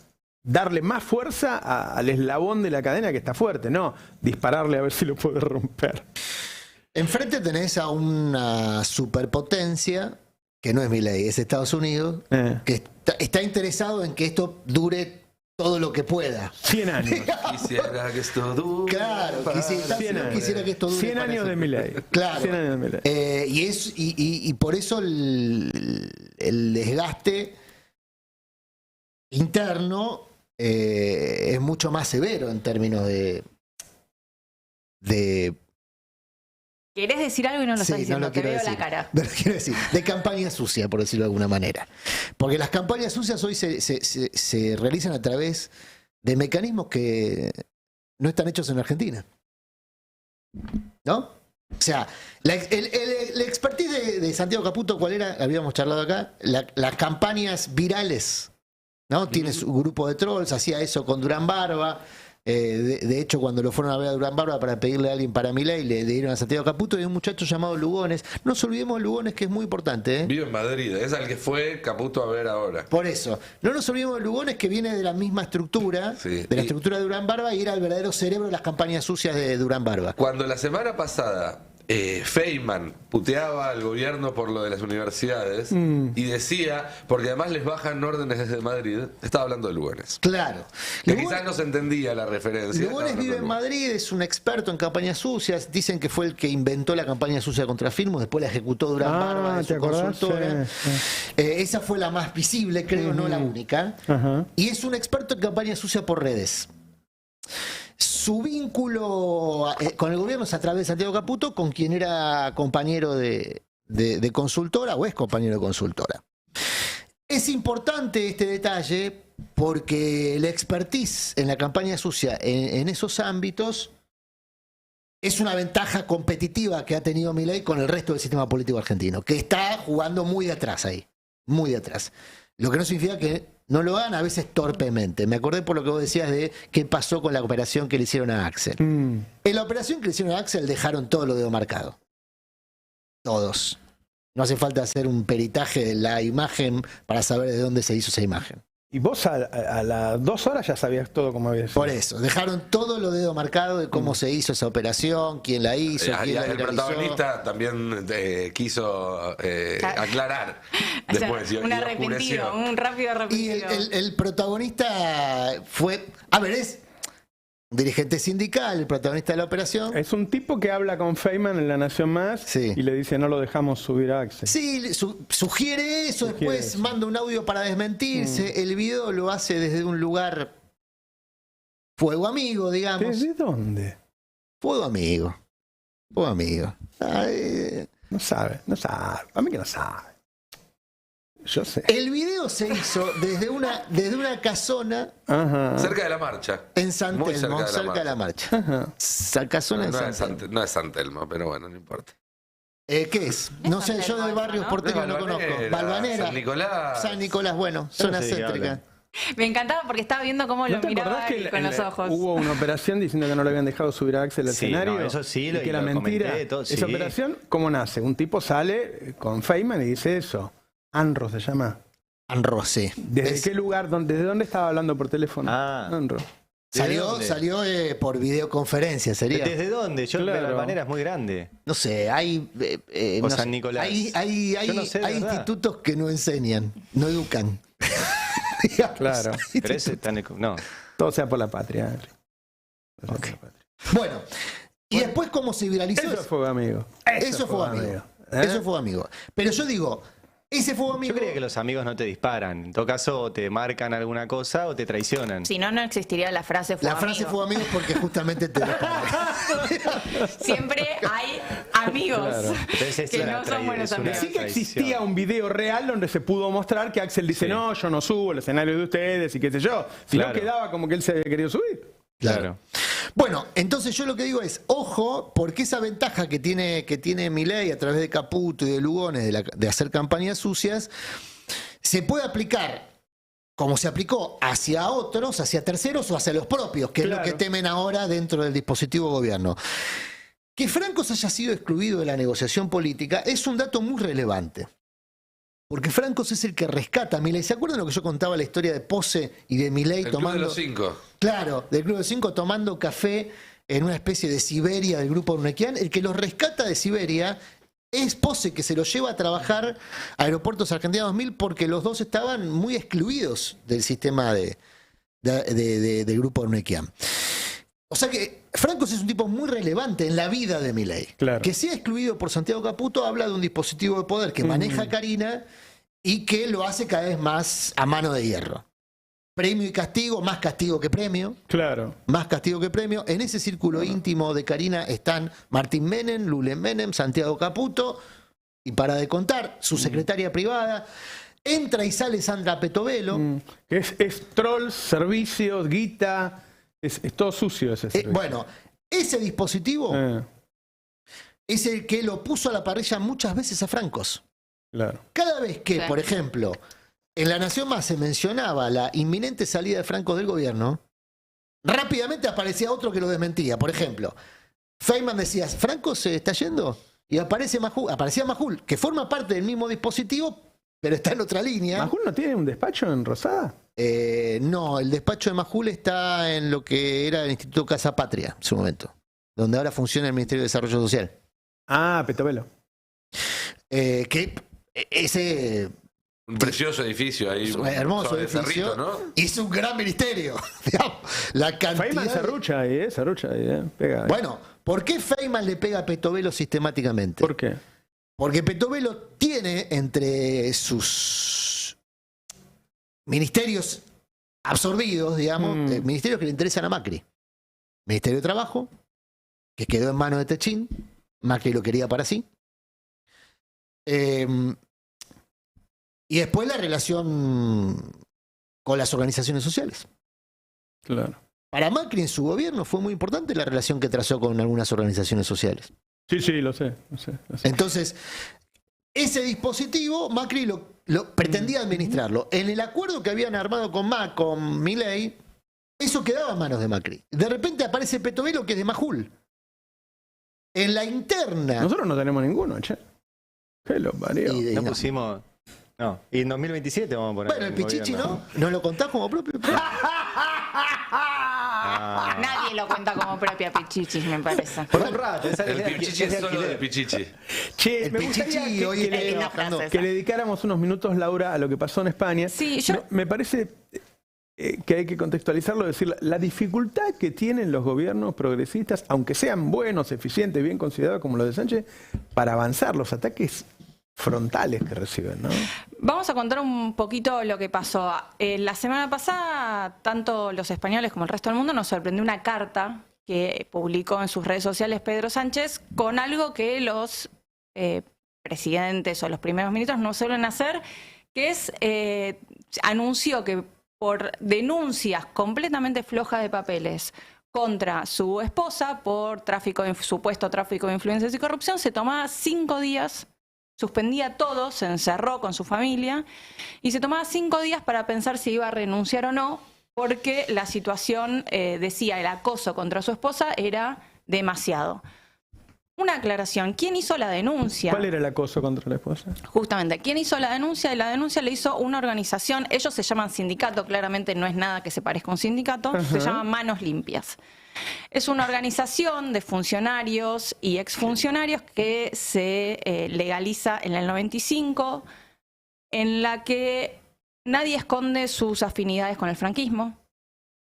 darle más fuerza al eslabón de la cadena que está fuerte, no dispararle a ver si lo puede romper. Enfrente tenés a una superpotencia que no es Milei, es Estados Unidos, que está interesado en que esto dure todo lo que pueda. 100 años. Quisiera que esto dure. Claro, quisiera que esto dure. 100 años de Milei. Claro. 100 años de Milei. Y por eso el desgaste interno es mucho más severo en términos de ¿Querés decir algo y no lo estás diciendo? No te veo la cara. No lo quiero decir. De campaña sucia, por decirlo de alguna manera. Porque las campañas sucias hoy se realizan a través de mecanismos que no están hechos en Argentina. ¿No? O sea, el expertise de Santiago Caputo, ¿cuál era? Habíamos charlado acá. Las campañas virales. ¿No? Tiene su grupo de trolls, hacía eso con Durán Barba. De hecho, cuando lo fueron a ver a Durán Barba para pedirle a alguien para Milei, le dieron a Santiago Caputo y un muchacho llamado Lugones. No nos olvidemos de Lugones, que es muy importante. Vive en Madrid, es al que fue Caputo a ver ahora. Por eso, no nos olvidemos de Lugones, que viene de la misma estructura, de la estructura de Durán Barba, y era el verdadero cerebro de las campañas sucias de Durán Barba. Cuando la semana pasada Feynman puteaba al gobierno por lo de las universidades y decía, porque además les bajan órdenes desde Madrid, estaba hablando de Lugones. Claro. Que quizás no se entendía la referencia. Lugones vive en Madrid, es un experto en campañas sucias. Dicen que fue el que inventó la campaña sucia contra Filmus, después la ejecutó Durán Barba de su consultora. Esa fue la más visible, creo, no la única. Y es un experto en campaña sucia por redes. Su vínculo con el gobierno es a través de Santiago Caputo, con quien era compañero de consultora o es compañero de consultora. Es importante este detalle porque el expertise en la campaña sucia en esos ámbitos es una ventaja competitiva que ha tenido Milei con el resto del sistema político argentino, que está jugando muy de atrás ahí, muy de atrás. Lo que no significa que no lo hagan a veces torpemente. Me acordé por lo que vos decías de qué pasó con la operación que le hicieron a Axel. En la operación que le hicieron a Axel dejaron todo lo dedo marcado. Todos. No hace falta hacer un peritaje de la imagen para saber de dónde se hizo esa imagen. Y vos a las 2 horas ya sabías todo cómo había sido. Por eso, dejaron todo lo dedo marcado de cómo se hizo esa operación, quién la hizo, quién la el protagonista también quiso aclarar después. Un arrepentido, un rápido arrepentido. Y el protagonista fue... A ver, es un dirigente sindical, el protagonista de la operación. Es un tipo que habla con Feynman en La Nación Más y le dice no lo dejamos subir a Axel. Sí, sugiere eso, después manda un audio para desmentirse. El video lo hace desde un lugar fuego amigo, digamos. ¿Desde dónde? Fuego amigo. Fuego amigo. No sabe. A mí que no sabe. Yo sé. El video se hizo desde una casona Ajá. Cerca de la marcha. en San Muy Telmo, cerca de la marcha. Ajá. Casona en No San es Telmo. no es San Telmo, pero bueno, no importa. ¿Qué es? No sé, yo de barrios ¿no? porteños no conozco. Balvanera. San Nicolás. San Nicolás, bueno, Yo no zona sé de qué céntrica. hablan. Me encantaba porque estaba viendo cómo ¿No lo te miraba acordás que y con los ojos. hubo una operación diciendo que no le habían dejado subir a Axel al Sí, escenario? no, eso sí, y lo- que era lo mentira. comenté, todo, Esa sí. operación, ¿cómo nace? Un tipo sale con Feynman y dice eso. Anro se llama. Anro, sí. ¿Desde qué lugar? ¿Desde dónde estaba hablando por teléfono? Ah. Anro. dónde? Salió por videoconferencia, sería. ¿Desde dónde? Yo Claro. de la manera es muy grande. No sé, hay. O no San sé, Nicolás. Hay Yo no sé, de hay verdad. institutos que no enseñan, no educan. Digamos. Claro. Pero ese está no. Todo sea por la patria. Henry. Todo sea Ok. por la patria. Bueno, y después, ¿cómo se viralizó? Eso es fuego amigo. Eso fue amigo. ¿Eh? Eso fue amigo. Pero yo digo, ese fue amigo. Yo creía que los amigos no te disparan. En todo caso, o te marcan alguna cosa o te traicionan. Si no, no existiría la frase fue La frase amigo. fue amigo porque justamente te Siempre hay amigos Claro. Entonces es que una no son buenos es una amigos. Sí que traición. existía un video real donde se pudo mostrar que Axel dice, Sí. no, yo no subo el escenario de ustedes y qué sé yo. Si no Claro. quedaba como que él se había querido subir. Claro. Bueno, entonces yo lo que digo es, ojo, porque esa ventaja que tiene Milei a través de Caputo y de Lugones de hacer campañas sucias, se puede aplicar como se aplicó hacia otros, hacia terceros o hacia los propios, que Claro. es lo que temen ahora dentro del dispositivo gobierno. Que Francos haya sido excluido de la negociación política es un dato muy relevante. Porque Francos es el que rescata a Milei. ¿Se acuerdan lo que yo contaba la historia de Pose y de Milei El Club de tomando... los 5. Claro, del Club de 5 tomando café en una especie de Siberia del grupo Urnequian. El que los rescata de Siberia es Pose, que se los lleva a trabajar a Aeropuertos Argentina 2000 porque los dos estaban muy excluidos del sistema del grupo Urnequian. O sea que Francos es un tipo muy relevante en la vida de Milei. Claro. Que sea excluido por Santiago Caputo habla de un dispositivo de poder que maneja Karina y que lo hace cada vez más a mano de hierro. Premio y castigo, más castigo que premio. Claro. Más castigo que premio. En ese círculo íntimo de Karina están Martín Menem, Lule Menem, Santiago Caputo y para de contar, su secretaria privada. Entra y sale Sandra Petovelo. Que es trolls, servicios, guita. Es todo sucio ese servicio. Bueno, ese dispositivo es el que lo puso a la parrilla muchas veces a Francos. Claro. Cada vez que, Sí. por ejemplo, en La Nación Más se mencionaba la inminente salida de Francos del gobierno, rápidamente aparecía otro que lo desmentía. Por ejemplo, Feynman decía, ¿Franco se está yendo? Y aparecía Majul, que forma parte del mismo dispositivo, pero está en otra línea. ¿Majul no tiene un despacho en Rosada? No, el despacho de Majul está en lo que era el Instituto Casa Patria en su momento, donde ahora funciona el Ministerio de Desarrollo Social. Ah, Petovelo. Que ese Un precioso edificio ahí. hermoso sobre el edificio Cerrito, ¿no? hizo un gran ministerio. Digamos, la cantidad Feynman de- serrucha ahí, serrucha ahí, Pega ahí. Bueno, ¿por qué Feynman le pega a Petovelo sistemáticamente? ¿Por qué? Porque Petovelo tiene entre sus ministerios absorbidos, digamos, ministerios que le interesan a Macri. Ministerio de Trabajo, que quedó en manos de Techín, Macri lo quería para sí. Y después la relación con las organizaciones sociales. Claro. Para Macri en su gobierno fue muy importante la relación que trazó con algunas organizaciones sociales. Sí, sí, lo sé. Entonces, ese dispositivo Macri lo pretendía administrarlo. En el acuerdo que habían armado con Milei, eso quedaba en manos de Macri. De repente aparece Petovelo, que es de Majul. En la interna... Nosotros no tenemos ninguno, che. ¿Qué lo parió? Y- No no. pusimos. No. Y en 2027 vamos a poner. Bueno, el un Pichichi, gobierno. ¿no? ¿No lo contás como propio? Ah. Nadie lo cuenta como propia Pichichi, me parece. Por un rato. esa El es de- Pichichi es de es solo alquiler. de Pichichi. Che, El me gustaría Pichichi hoy que, está linda trabajando. frase. que le dedicáramos unos minutos, Laura, a lo que pasó en España. Sí, yo- Me parece que hay que contextualizarlo, decir, la dificultad que tienen los gobiernos progresistas, aunque sean buenos, eficientes, bien considerados como los de Sánchez, para avanzar los ataques frontales que reciben, ¿no? Vamos a contar un poquito lo que pasó. La semana pasada, tanto los españoles como el resto del mundo nos sorprendió una carta que publicó en sus redes sociales Pedro Sánchez con algo que los presidentes o los primeros ministros no suelen hacer, que es anunció que por denuncias completamente flojas de papeles contra su esposa por supuesto tráfico de influencias y corrupción, se tomaba 5 días, suspendía todo, se encerró con su familia y se tomaba 5 días para pensar si iba a renunciar o no, porque la situación, decía, el acoso contra su esposa era demasiado. Una aclaración, ¿quién hizo la denuncia? ¿Cuál era el acoso contra la esposa? Justamente, ¿quién hizo la denuncia? Y la denuncia le hizo una organización, ellos se llaman sindicato, claramente no es nada que se parezca a un sindicato, se llama Manos Limpias. Es una organización de funcionarios y exfuncionarios que se legaliza en el 95, en la que nadie esconde sus afinidades con el franquismo,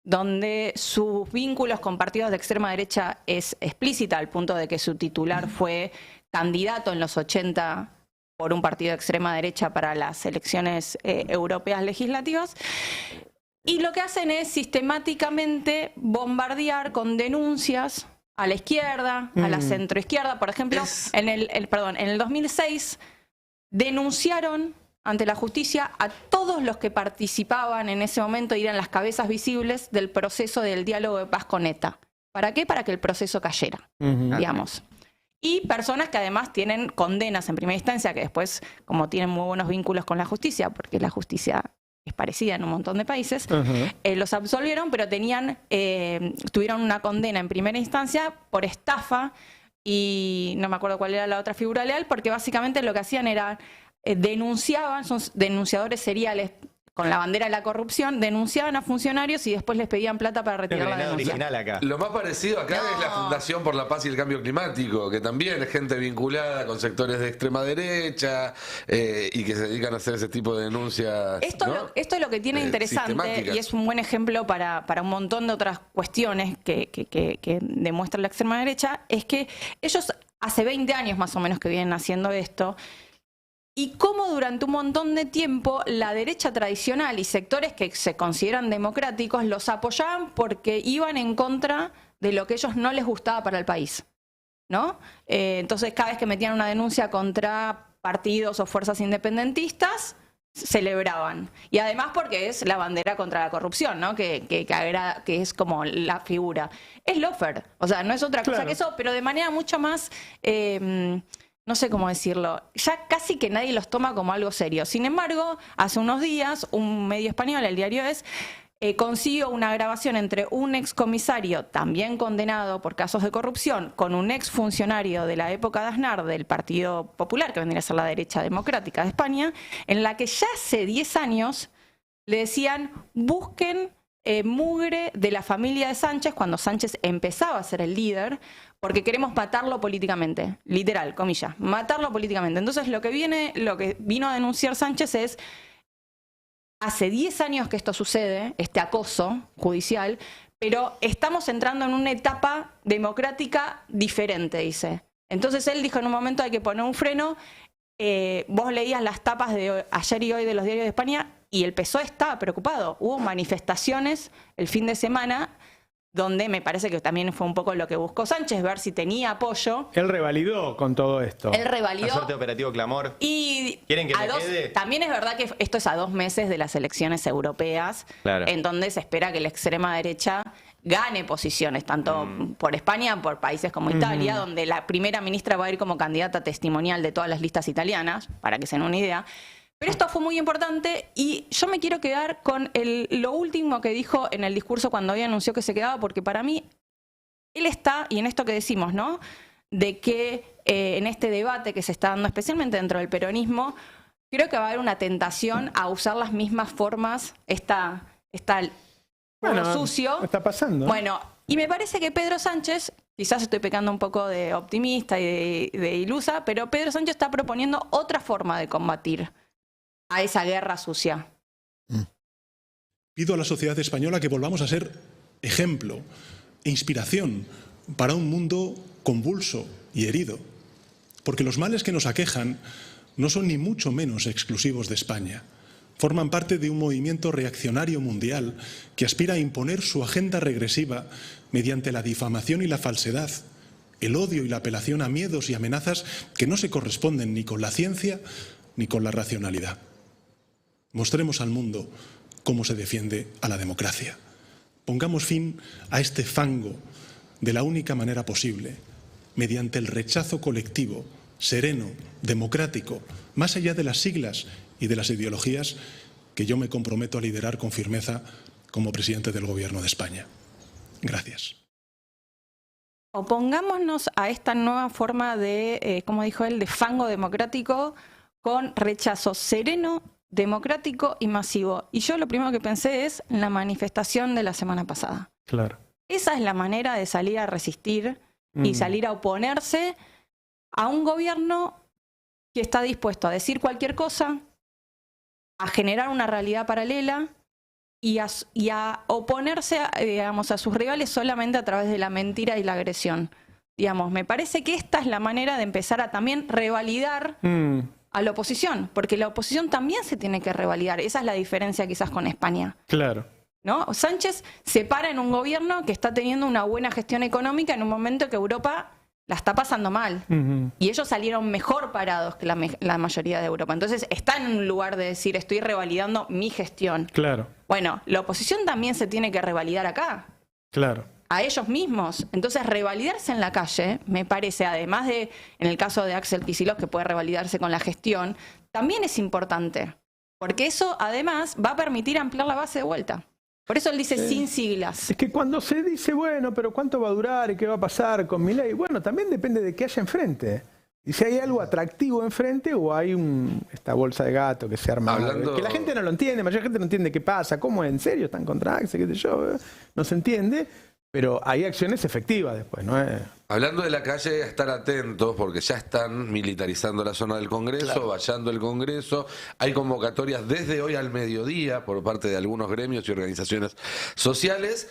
donde sus vínculos con partidos de extrema derecha es explícita, al punto de que su titular fue candidato en los 80 por un partido de extrema derecha para las elecciones europeas legislativas. Y lo que hacen es sistemáticamente bombardear con denuncias a la izquierda, a la centroizquierda. Por ejemplo, en el 2006 denunciaron ante la justicia a todos los que participaban en ese momento y eran las cabezas visibles del proceso del diálogo de paz con ETA. ¿Para qué? Para que el proceso cayera, digamos. Y personas que además tienen condenas en primera instancia, que después, como tienen muy buenos vínculos con la justicia, porque la justicia es parecida en un montón de países, los absolvieron, pero tuvieron una condena en primera instancia por estafa y no me acuerdo cuál era la otra figura legal, porque básicamente lo que hacían era denunciaban, son denunciadores seriales con la bandera de la corrupción, denunciaban a funcionarios y después les pedían plata para retirar la denuncia. Original acá. Lo más parecido acá es la Fundación por la Paz y el Cambio Climático, que también es gente vinculada con sectores de extrema derecha y que se dedican a hacer ese tipo de denuncias. Esto es lo que tiene interesante y es un buen ejemplo para un montón de otras cuestiones que demuestra la extrema derecha, es que ellos hace 20 años más o menos que vienen haciendo esto. Y cómo durante un montón de tiempo la derecha tradicional y sectores que se consideran democráticos los apoyaban porque iban en contra de lo que a ellos no les gustaba para el país, ¿no? Entonces cada vez que metían una denuncia contra partidos o fuerzas independentistas, celebraban. Y además porque es la bandera contra la corrupción, ¿no? Que es como la figura. Es Loeffler, o sea, no es otra cosa que eso, pero de manera mucho más... no sé cómo decirlo, ya casi que nadie los toma como algo serio. Sin embargo, hace unos días, un medio español, el diario Es, consiguió una grabación entre un excomisario, también condenado por casos de corrupción, con un exfuncionario de la época de Aznar, del Partido Popular, que vendría a ser la derecha democrática de España, en la que ya hace 10 años le decían, busquen mugre de la familia de Sánchez, cuando Sánchez empezaba a ser el líder, porque queremos matarlo políticamente, literal, comillas, matarlo políticamente. Entonces lo que vino a denunciar Sánchez es, hace 10 años que esto sucede, este acoso judicial, pero estamos entrando en una etapa democrática diferente, dice. Entonces él dijo en un momento hay que poner un freno. Vos leías las tapas de ayer y hoy de los diarios de España y el PSOE estaba preocupado. Hubo manifestaciones el fin de semana donde me parece que también fue un poco lo que buscó Sánchez, ver si tenía apoyo. Él revalidó con todo esto. Él revalidó. La suerte operativo Clamor. Y ¿Quieren que me quede? También es verdad que esto es a 2 meses de las elecciones europeas, en donde se espera que la extrema derecha gane posiciones, tanto por España, por países como Italia, donde la primera ministra va a ir como candidata testimonial de todas las listas italianas, para que se den una idea. Pero esto fue muy importante y yo me quiero quedar con lo último que dijo en el discurso cuando había anunció que se quedaba, porque para mí él está, y en esto que decimos, ¿no? De que en este debate que se está dando, especialmente dentro del peronismo, creo que va a haber una tentación a usar las mismas formas, sucio. Está pasando. Bueno, y me parece que Pedro Sánchez, quizás estoy pecando un poco de optimista y de ilusa, pero Pedro Sánchez está proponiendo otra forma de combatir a esa guerra sucia. Pido a la sociedad española que volvamos a ser ejemplo e inspiración para un mundo convulso y herido, porque los males que nos aquejan no son ni mucho menos exclusivos de España. Forman parte de un movimiento reaccionario mundial que aspira a imponer su agenda regresiva mediante la difamación y la falsedad, el odio y la apelación a miedos y amenazas que no se corresponden ni con la ciencia ni con la racionalidad. Mostremos al mundo cómo se defiende a la democracia. Pongamos fin a este fango de la única manera posible, mediante el rechazo colectivo, sereno, democrático, más allá de las siglas y de las ideologías que yo me comprometo a liderar con firmeza como presidente del Gobierno de España. Gracias. Opongámonos a esta nueva forma de, como dijo él, de fango democrático con rechazo sereno, democrático y masivo. Y yo lo primero que pensé es en la manifestación de la semana pasada. Claro. Esa es la manera de salir a resistir y salir a oponerse a un gobierno que está dispuesto a decir cualquier cosa, a generar una realidad paralela y a oponerse digamos, a sus rivales solamente a través de la mentira y la agresión. Digamos, me parece que esta es la manera de empezar a también revalidar a la oposición, porque la oposición también se tiene que revalidar. Esa es la diferencia quizás con España. Claro. ¿No? Sánchez se para en un gobierno que está teniendo una buena gestión económica en un momento que Europa la está pasando mal. Y ellos salieron mejor parados que la mayoría de Europa. Entonces está en un lugar de decir, estoy revalidando mi gestión. Claro. Bueno, la oposición también se tiene que revalidar acá. Claro. A ellos mismos. Entonces, revalidarse en la calle, me parece, además de, en el caso de Axel Kicillof, que puede revalidarse con la gestión, también es importante. Porque eso, además, va a permitir ampliar la base de vuelta. Por eso él dice sin siglas. Es que cuando se dice, bueno, pero ¿cuánto va a durar y qué va a pasar con Milei? Bueno, también depende de qué haya enfrente. Y si hay algo atractivo enfrente o hay esta bolsa de gato que se arma. Que la gente no lo entiende, la mayoría de la gente no entiende qué pasa, cómo es, en serio, están contra Axel, qué sé yo, no se entiende. Pero hay acciones efectivas después, ¿no? Hablando de la calle, estar atentos porque ya están militarizando la zona del Congreso, vallando el Congreso. Hay convocatorias desde hoy al mediodía por parte de algunos gremios y organizaciones sociales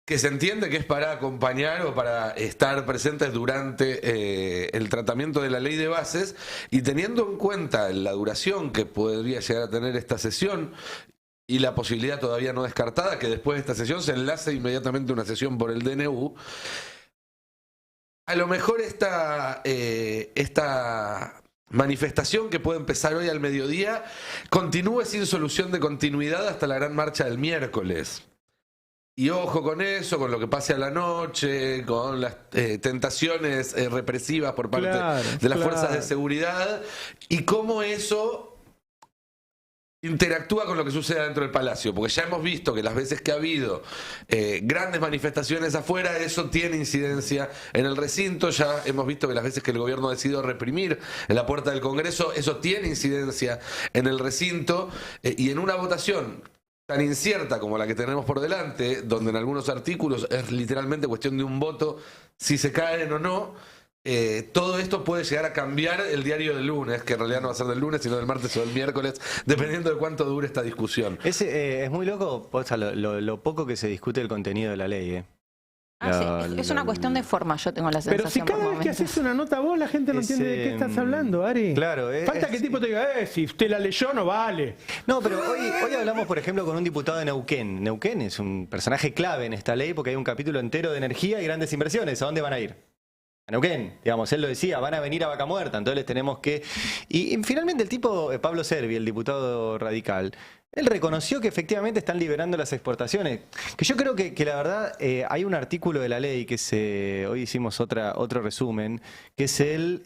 que se entiende que es para acompañar o para estar presentes durante el tratamiento de la ley de bases, y teniendo en cuenta la duración que podría llegar a tener esta sesión y la posibilidad todavía no descartada que después de esta sesión se enlace inmediatamente una sesión por el DNU, a lo mejor esta manifestación que puede empezar hoy al mediodía continúe sin solución de continuidad hasta la gran marcha del miércoles. Y ojo con eso, con lo que pase a la noche, con las tentaciones represivas por parte de las fuerzas de seguridad, y cómo eso interactúa con lo que sucede dentro del Palacio, porque ya hemos visto que las veces que ha habido grandes manifestaciones afuera, eso tiene incidencia en el recinto. Ya hemos visto que las veces que el gobierno ha decidido reprimir en la puerta del Congreso, eso tiene incidencia en el recinto, y en una votación tan incierta como la que tenemos por delante, donde en algunos artículos es literalmente cuestión de un voto si se caen o no. Todo esto puede llegar a cambiar el diario del lunes, que en realidad no va a ser del lunes, sino del martes o del miércoles, dependiendo de cuánto dure esta discusión. Es muy loco, o sea, lo poco que se discute el contenido de la ley. Es una cuestión de forma, yo tengo la sensación. Pero si cada vez que haces una nota vos, la gente no entiende de qué estás hablando, Ari. Claro. Falta que el tipo te diga, si usted la leyó, no vale. No, pero hoy hablamos, por ejemplo, con un diputado de Neuquén. Neuquén es un personaje clave en esta ley porque hay un capítulo entero de energía y grandes inversiones. ¿A dónde van a ir? A Neuquén, digamos, él lo decía, van a venir a Vaca Muerta, entonces les tenemos que... Y finalmente el tipo, Pablo Servi, el diputado radical, él reconoció que efectivamente están liberando las exportaciones. Que yo creo que la verdad hay un artículo de la ley que hoy hicimos otro resumen, que es el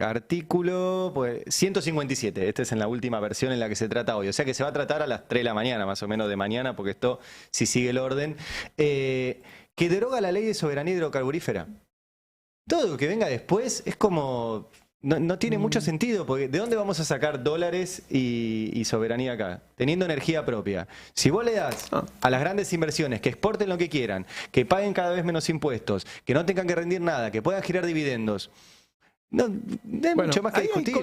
artículo 157. Este es en la última versión en la que se trata hoy. O sea que se va a tratar a las 3 de la mañana, más o menos de mañana, porque esto, si sigue el orden, que deroga la ley de soberanía hidrocarburífera. Todo lo que venga después es como... No tiene mucho sentido, porque ¿de dónde vamos a sacar dólares y soberanía acá? Teniendo energía propia. Si vos le das a las grandes inversiones que exporten lo que quieran, que paguen cada vez menos impuestos, que no tengan que rendir nada, que puedan girar dividendos, no hay mucho más que discutir.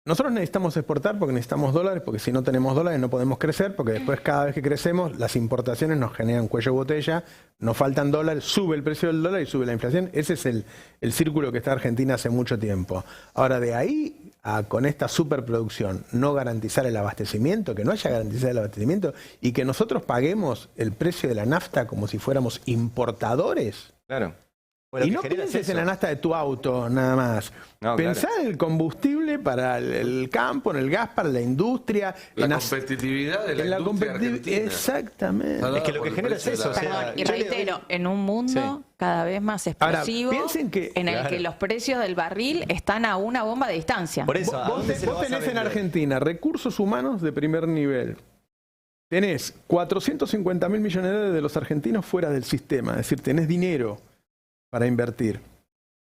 Nosotros necesitamos exportar porque necesitamos dólares, porque si no tenemos dólares no podemos crecer, porque después cada vez que crecemos las importaciones nos generan cuello de botella, nos faltan dólares, sube el precio del dólar y sube la inflación. Ese es el círculo que está Argentina hace mucho tiempo. Ahora, de ahí a con esta superproducción no garantizar el abastecimiento, que no haya garantizado el abastecimiento y que nosotros paguemos el precio de la nafta como si fuéramos importadores. Claro. Bueno, lo Y que no genera es pienses en eso. la nafta de tu auto, nada más. No, Pensá claro. en el combustible para el campo, en el gas, para la industria. La en competitividad de la en la industria competitiv- argentina. Exactamente. Es que lo que genera es eso, o sea, Perdón, y yo le reitero, en un mundo Sí. cada vez más Ahora, explosivo, piensen que- en el Claro. que los precios del barril están a una bomba de distancia. Por eso, ¿a Vos, dónde se lo vos vas a tenés en vender? Argentina recursos humanos de primer nivel. Tenés 450.000 millones de dólares de los argentinos fuera del sistema. Es decir, tenés dinero para invertir.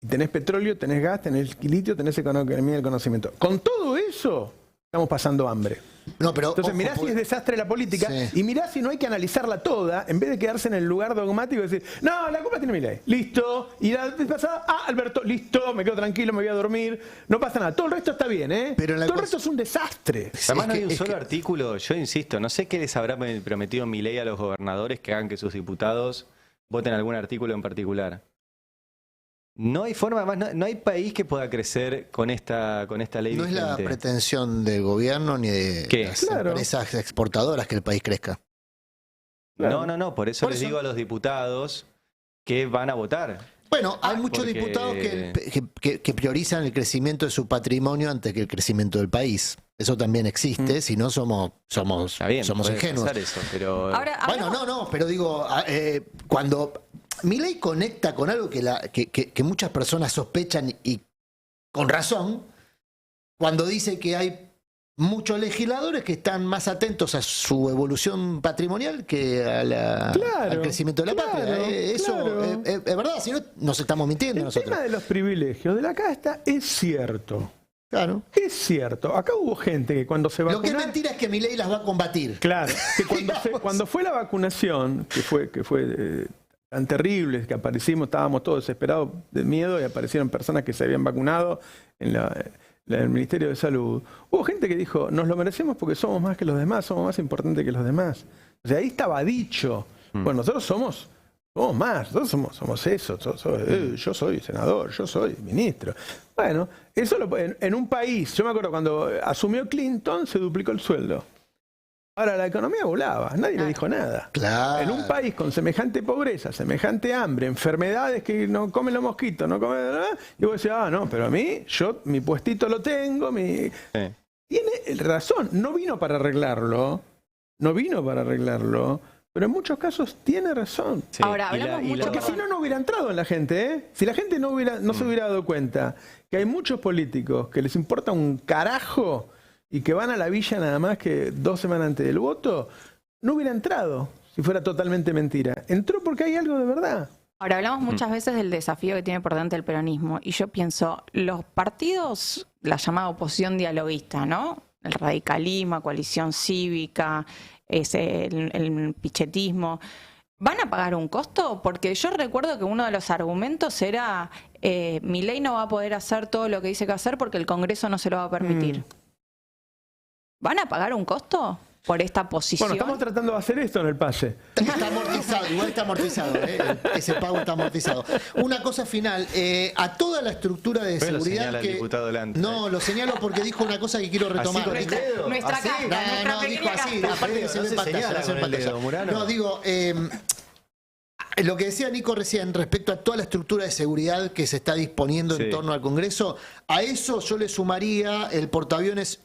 Y tenés petróleo, tenés gas, tenés litio, tenés economía del conocimiento. Con todo eso, estamos pasando hambre. No, pero Entonces ojo, mirá si porque- es desastre la política Sí. y mirá si no hay que analizarla toda en vez de quedarse en el lugar dogmático y decir, no, la culpa tiene Milei, listo. Y la vez pasada, Alberto, listo, me quedo tranquilo, me voy a dormir, no pasa nada. Todo el resto está bien, ¿eh? Pero la Todo el cosa- resto es un desastre. Además no Es hay un que- solo artículo, yo insisto, no sé qué les habrá prometido Milei a los gobernadores que hagan que sus diputados voten algún artículo en particular. No hay forma, además, no hay país que pueda crecer con esta ley No es la vigente. pretensión del gobierno ni de ¿Qué? las Claro. empresas exportadoras que el país crezca. Claro. No, por eso Por les eso- digo a los diputados que van a votar. Bueno, hay muchos porque- diputados que priorizan el crecimiento de su patrimonio antes que el crecimiento del país. Eso también existe, si no somos Está bien, puede ingenuos. pasar eso, pero Ahora, Bueno, hablamos- pero digo, cuando Milei conecta con algo que muchas personas sospechan y con razón, cuando dice que hay muchos legisladores que están más atentos a su evolución patrimonial que Claro, al crecimiento de la claro, patria. Eso claro. es verdad, si no nos estamos mintiendo El nosotros. tema de los privilegios de la casta es cierto. Claro. Es cierto. Acá hubo gente que cuando se Lo que es vacunó... mentira es que Milei las va a combatir. Claro, que cuando fue la vacunación, que fue tan terrible, que estábamos todos desesperados de miedo y aparecieron personas que se habían vacunado en el Ministerio de Salud. Hubo gente que dijo, nos lo merecemos porque somos más que los demás, somos más importantes que los demás. O sea, ahí estaba dicho. Bueno, nosotros somos más, nosotros somos eso. Yo soy senador, yo soy ministro. Bueno, eso en un país, yo me acuerdo cuando asumió Clinton, se duplicó el sueldo. Ahora la economía volaba, nadie le dijo nada. Claro. En un país con semejante pobreza, semejante hambre, enfermedades que no comen los mosquitos, no comen nada, y vos decís, no, pero a mí, yo mi puestito lo tengo, Sí. Tiene razón, no vino para arreglarlo, pero en muchos casos tiene razón. Sí, Ahora, y hablamos mucho Porque si no, no hubiera entrado en la gente, ¿eh? Si la gente no se hubiera dado cuenta que hay muchos políticos que les importa un carajo y que van a la villa nada más que 2 semanas antes del voto, no hubiera entrado si fuera totalmente mentira. Entró porque hay algo de verdad. Ahora, hablamos muchas veces del desafío que tiene por delante el peronismo, y yo pienso, los partidos, la llamada oposición dialoguista, ¿no? El radicalismo, coalición cívica, el pichetismo, ¿van a pagar un costo? Porque yo recuerdo que uno de los argumentos era, Milei no va a poder hacer todo lo que dice que hacer porque el Congreso no se lo va a permitir. ¿Van a pagar un costo por esta posición? Bueno, estamos tratando de hacer esto en el pase. Está amortizado, igual está amortizado, ese pago está amortizado. Una cosa final, a toda la estructura de Pero lo seguridad señala el que... diputado delante. No, lo señalo porque dijo una cosa que quiero retomar. con el Dijo- dedo. Nuestra Así. casta, nuestra No, pequeña dijo así, casta. aparte que se No ve se en pantalla, señala no se ve en con el dedo, pantalla. Murano. No, digo, lo que decía Nico recién respecto a toda la estructura de seguridad que se está disponiendo en Sí. torno al Congreso, a eso yo le sumaría el portaaviones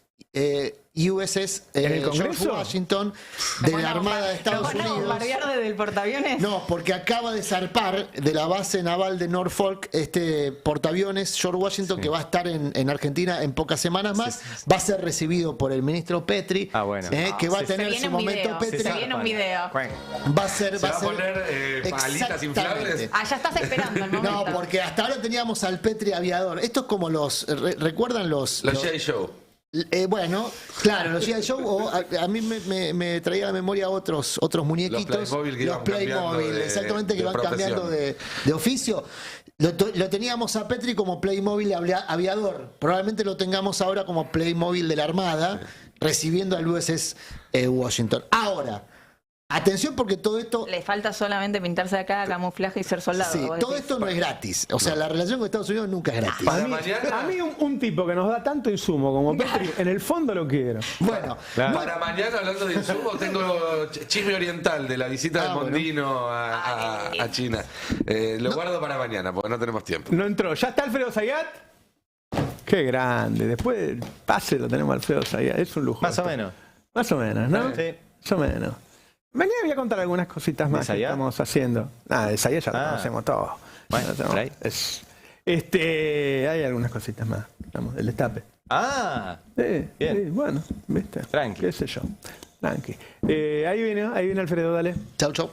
USS ¿En el George Congreso? Washington de la Armada de Estados ¿Lo van a Unidos. bombardear desde el portaaviones? No, porque acaba de zarpar de la base naval de Norfolk este portaaviones George Washington que va a estar en Argentina en pocas semanas más. Va a ser recibido por el ministro Petri, Ah, bueno. que va a Se tener viene su un momento video, Petri. se viene un video. Va a ser, ¿Se va a poner palitas inflables? Ah, ya estás esperando el momento. No, porque hasta ahora teníamos al Petri aviador. Esto es como los, ¿recuerdan los G.I. Joe. bueno, claro, los G.I. Joe, o a mí me traía a la memoria otros muñequitos. Los Playmobil que iban cambiando Playmobil, de- exactamente, que de van profesión. cambiando de oficio. Lo teníamos a Petri como Playmobil aviador. Probablemente lo tengamos ahora como Playmobil de la Armada, recibiendo al USS Washington. Ahora, Atención porque todo esto... Le falta solamente pintarse acá, camuflaje y ser soldado. Sí, vos todo decís. esto no es gratis. O sea, la relación con Estados Unidos nunca es gratis. Para A mí, mañana- a mí un tipo que nos da tanto insumo como Petri, en el fondo lo quiero. Bueno, Para mañana, hablando de insumo, tengo chisme oriental de la visita de bueno. Mondino a China. Lo guardo para mañana, porque no tenemos tiempo. No entró. ¿Ya está Alfredo Zayat? Qué grande. Después del pase lo tenemos a Alfredo Zayat. Es un lujo. Más o esto. menos. Más o menos, ¿no? Sí. Más o menos. Mañana voy a contar algunas cositas más que Zayat? estamos haciendo. De Zayat ya lo conocemos todos. Bueno, Ya lo tenemos. por ahí. Hay algunas cositas más. Vamos, el destape. Ah, Bien. Bien. Bueno, viste. Tranqui. Qué sé yo. Tranqui. Ahí viene Alfredo, dale. chau, chau.